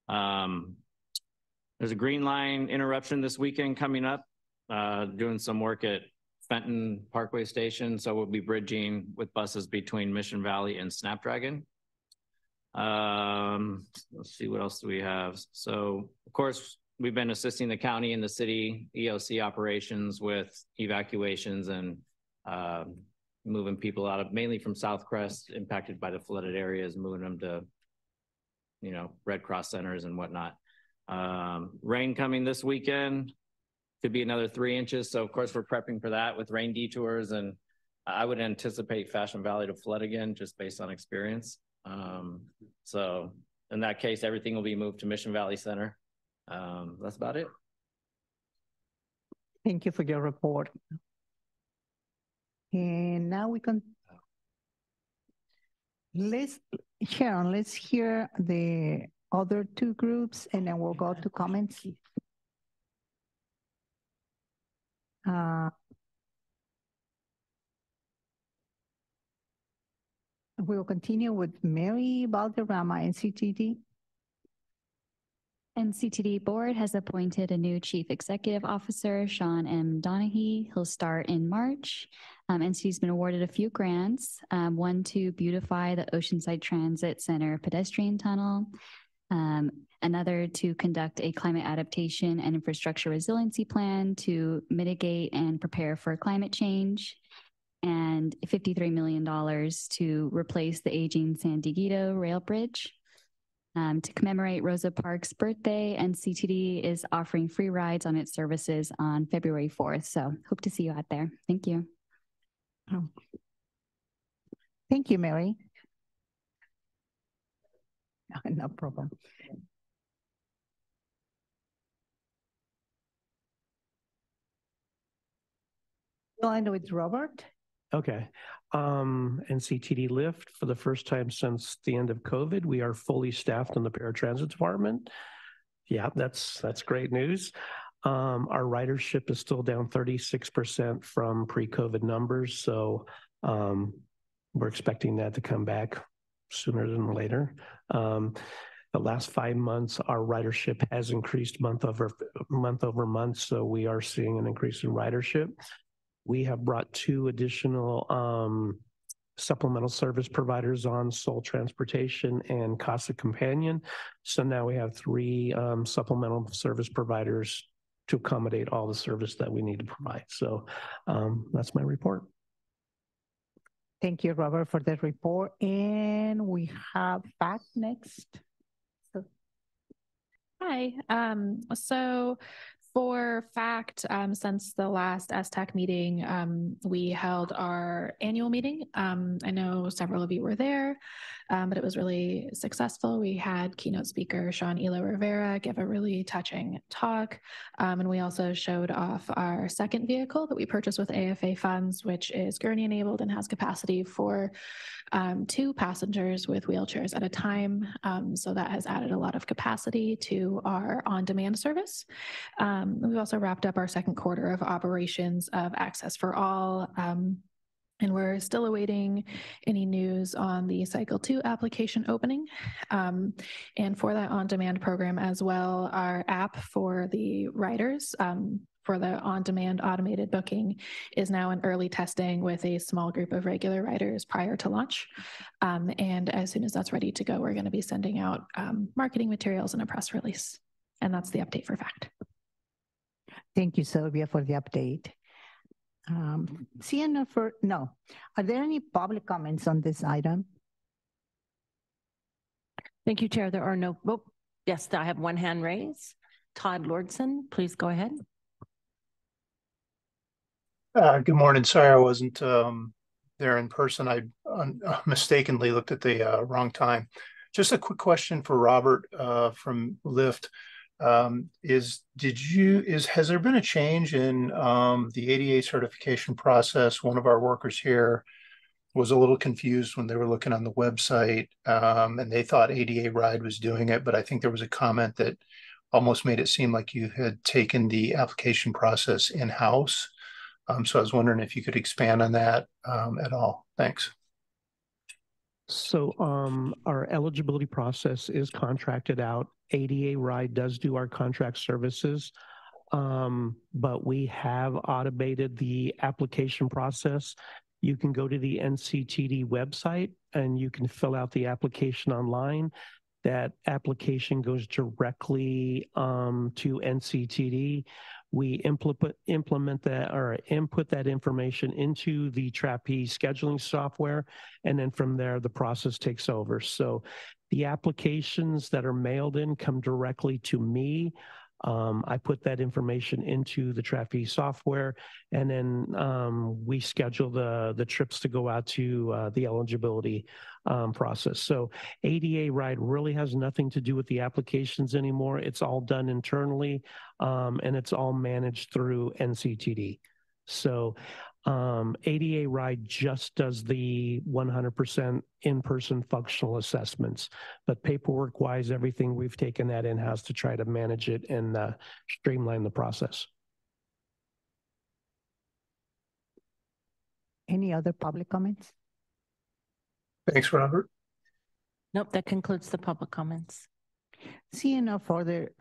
E: There's a Green Line interruption this weekend coming up, doing some work at Fenton Parkway Station, so we'll be bridging with buses between Mission Valley and Snapdragon. Let's see, what else do we have? So, of course, we've been assisting the county and the city EOC operations with evacuations and moving people out of, mainly from South Crest, impacted by the flooded areas, moving them to, Red Cross centers and whatnot. Rain coming this weekend. Could be another 3 inches. So of course we're prepping for that with rain detours, and I would anticipate Fashion Valley to flood again just based on experience. So in that case, everything will be moved to Mission Valley Center. That's about it.
A: Thank you for your report. And now we can, Sharon, let's hear the other 2 groups and then we'll go to comments. We will continue with Mary Valderrama, NCTD.
N: NCTD Board has appointed a new Chief Executive Officer, Sean M. Donahue. He'll start in March. NCTD's been awarded a few grants, one to beautify the Oceanside Transit Center pedestrian tunnel, another to conduct a climate adaptation and infrastructure resiliency plan to mitigate and prepare for climate change, and $53 million to replace the aging San Dieguito Rail Bridge. To commemorate Rosa Parks' birthday, NCTD is offering free rides on its services on February 4th. So hope to see you out there. Thank you.
A: Thank you, Mary. No problem. Go on with Robert.
O: Okay. NCTD Lift, for the first time since the end of COVID, we are fully staffed in the paratransit department. Yeah, that's great news. Our ridership is still down 36% from pre-COVID numbers. So we're expecting that to come back sooner than later. The last 5 months, our ridership has increased month over month. So we are seeing an increase in ridership. We have brought 2 additional supplemental service providers on, Soul Transportation and Casa Companion. So now we have 3 supplemental service providers to accommodate all the service that we need to provide. So that's my report.
A: Thank you, Robert, for that report. And we have Pat next.
P: Hi. So for FACT, since the last STAC meeting, we held our annual meeting. I know several of you were there, but it was really successful. We had keynote speaker Sean Elo Rivera give a really touching talk. And we also showed off our second vehicle that we purchased with AFA funds, which is gurney enabled and has capacity for 2 passengers with wheelchairs at a time. So that has added a lot of capacity to our on-demand service. We've also wrapped up our second quarter of operations of Access for All, and we're still awaiting any news on the Cycle 2 application opening. And for that on-demand program as well, our app for the riders, for the on-demand automated booking is now in early testing with a small group of regular riders prior to launch. And as soon as that's ready to go, we're going to be sending out marketing materials and a press release. And that's the update for FACT.
A: Thank you, Sylvia, for the update. Are there any public comments on this item?
G: Thank you, Chair. There are no, yes, I have one hand raised. Todd Lordson, please go ahead.
Q: Good morning. Sorry I wasn't there in person. I mistakenly looked at the wrong time. Just a quick question for Robert from Lyft. Has there been a change in the ADA certification process? One of our workers here was a little confused when they were looking on the website, and they thought ADA Ride was doing it, but I think there was a comment that almost made it seem like you had taken the application process in-house. So I was wondering if you could expand on that at all. Thanks.
O: So our eligibility process is contracted out. ADA Ride does do our contract services, but we have automated the application process. You can go to the NCTD website and you can fill out the application online. That application goes directly to NCTD. We implement that or input that information into the Trapeze scheduling software, and then from there the process takes over. So the applications that are mailed in come directly to me. I put that information into the Trapeze software, and then we schedule the trips to go out to the eligibility process. So ADA Ride really has nothing to do with the applications anymore. It's all done internally, and it's all managed through NCTD. So ADA Ride just does the 100% in-person functional assessments, but paperwork-wise, everything, we've taken that in-house to try to manage it and streamline the process.
A: Any other public comments?
Q: Thanks, Robert.
G: Nope, that concludes the public comments.
A: Seeing no further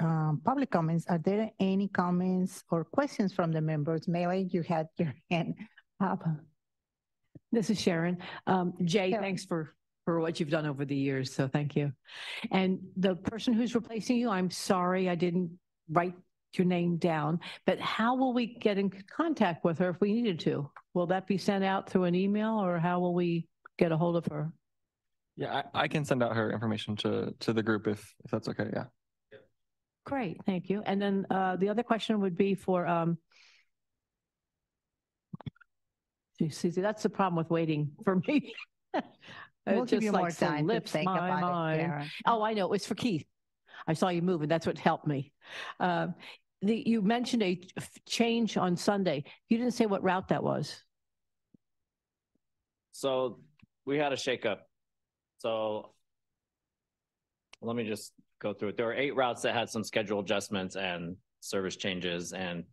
A: public comments, are there any comments or questions from the members? Mary, you had your hand up.
G: This is Sharon. Jay, thanks for what you've done over the years, so thank you. And the person who's replacing you, I'm sorry I didn't write your name down, but how will we get in contact with her if we needed to? will that be sent out through an email or how will we get a hold of her?
F: Yeah, I can send out her information to the group if that's okay. Yeah.
G: Great, thank you. And then the other question would be for, see, that's the problem with waiting for me.
A: We'll
G: It
A: give
G: just
A: you
G: like
A: more time to
G: slips
A: think
G: my
A: about it,
G: mind.
A: Karen.
G: Oh, I know, it's for Keith. I saw you moving, that's what helped me. You mentioned a change on Sunday. You didn't say what route that was.
E: So we had a shakeup. So let me just go through it. There were 8 routes that had some schedule adjustments and service changes and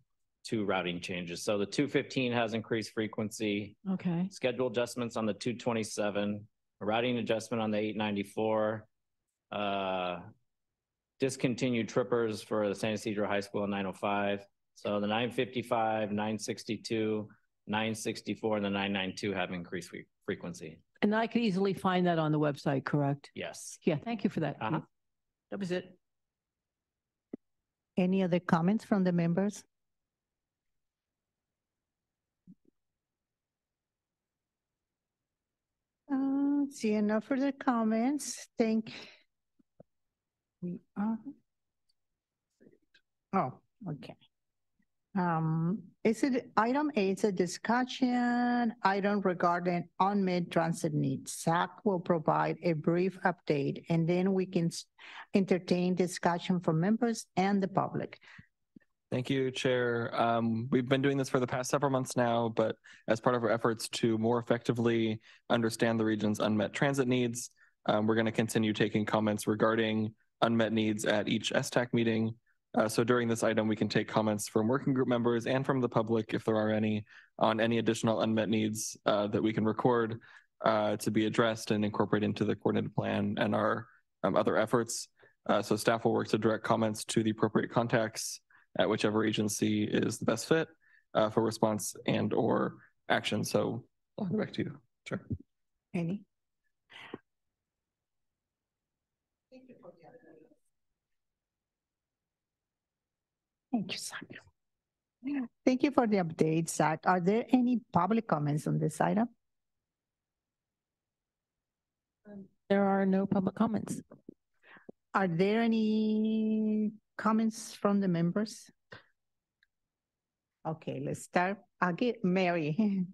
E: 2 routing changes. So the 215 has increased frequency.
G: Okay.
E: Schedule adjustments on the 227, a routing adjustment on the 894, discontinued trippers for the San Ysidro High School in 905. So the 955, 962, 964, and the 992 have increased frequency.
G: And I could easily find that on the website, correct?
E: Yes.
G: Yeah, thank you for that. That was it.
A: Any other comments from the members? Seeing no further comments, thank we are. Oh, okay. Is it item A? It's a discussion item regarding unmet transit needs. SAC will provide a brief update, and then we can entertain discussion from members and the public.
F: Thank you, Chair. We've been doing this for the past several months now, but as part of our efforts to more effectively understand the region's unmet transit needs, we're going to continue taking comments regarding unmet needs at each STAC meeting. So during this item, we can take comments from working group members and from the public, if there are any, on any additional unmet needs that we can record to be addressed and incorporate into the coordinated plan and our other efforts. So staff will work to direct comments to the appropriate contacts at whichever agency is the best fit for response and or action. So I'll go back to you. Sure.
A: Any? Thank you, Zach. Thank you for the update, Zach. Are there any public comments on this item?
C: There are no public comments.
A: Are there any comments from the members? Okay, let's start. I'll get Mary.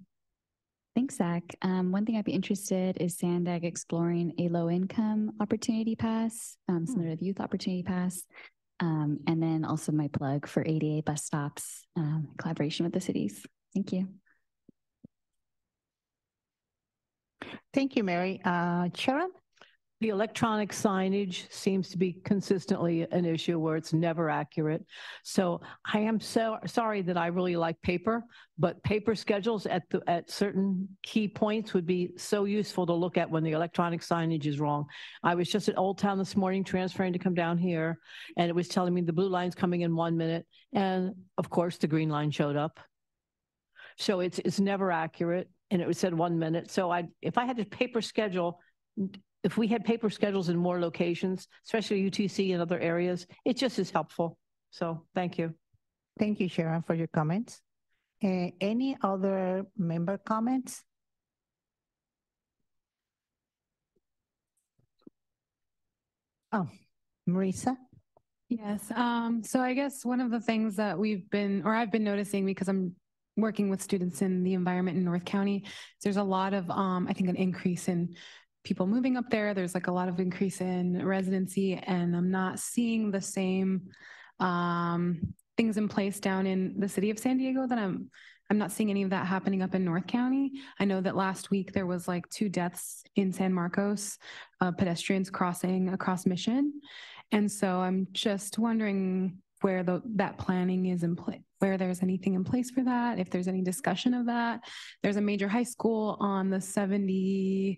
N: Thanks, Zach. One thing I'd be interested is SANDAG exploring a low-income opportunity pass, similar to the youth opportunity pass. And then also my plug for ADA bus stops, collaboration with the cities. Thank you.
A: Thank you, Mary. Sharon?
G: The electronic signage seems to be consistently an issue where it's never accurate. So I am so sorry that I really like paper, but paper schedules at certain key points would be so useful to look at when the electronic signage is wrong. I was just at Old Town this morning transferring to come down here, and it was telling me the blue line's coming in 1 minute, and of course the green line showed up. So it's never accurate, and it was said 1 minute. So if I had a paper schedule, if we had paper schedules in more locations, especially UTC and other areas, it just is helpful. So thank you.
A: Thank you, Sharon, for your comments. Any other member comments? Oh, Marisa?
R: Yes. So I guess one of the things that I've been noticing because I'm working with students in the environment in North County, there's a lot of, I think, an increase in people moving up there. There's like a lot of increase in residency, and I'm not seeing the same things in place down in the city of San Diego that I'm not seeing any of that happening up in North County. I know that last week there was like 2 deaths in San Marcos, pedestrians crossing across Mission. And so I'm just wondering where that planning is in place, where there's anything in place for that, if there's any discussion of that. There's a major high school on the 76th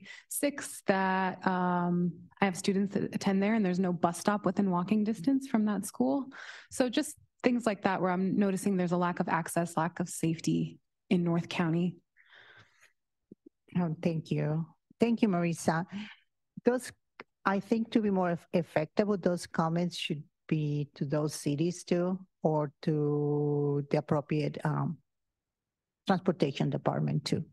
R: that I have students that attend there, and there's no bus stop within walking distance from that school. So just things like that where I'm noticing there's a lack of access, lack of safety in North County.
A: Oh, thank you. Thank you, Marisa. I think to be more effective with those comments should be to those cities too, or to the appropriate Transportation Department too.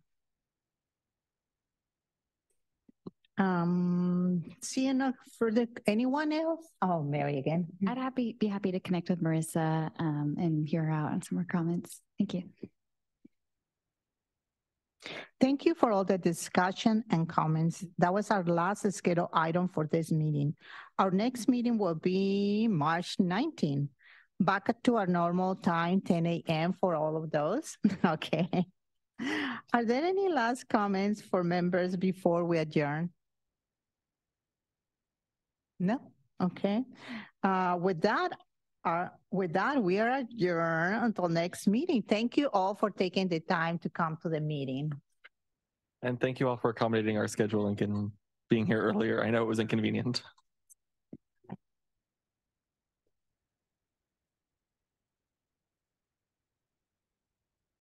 A: Seeing no further, anyone else? Oh, Mary again.
N: I'd be happy to connect with Marissa and hear her out on some more comments. Thank you.
A: Thank you for all the discussion and comments. That was our last scheduled item for this meeting. Our next meeting will be March 19. Back to our normal time, 10 a.m. for all of those. Okay. Are there any last comments for members before we adjourn? No? Okay. With that, we are adjourned until next meeting. Thank you all for taking the time to come to the meeting.
F: And thank you all for accommodating our schedule and being here earlier. I know it was inconvenient.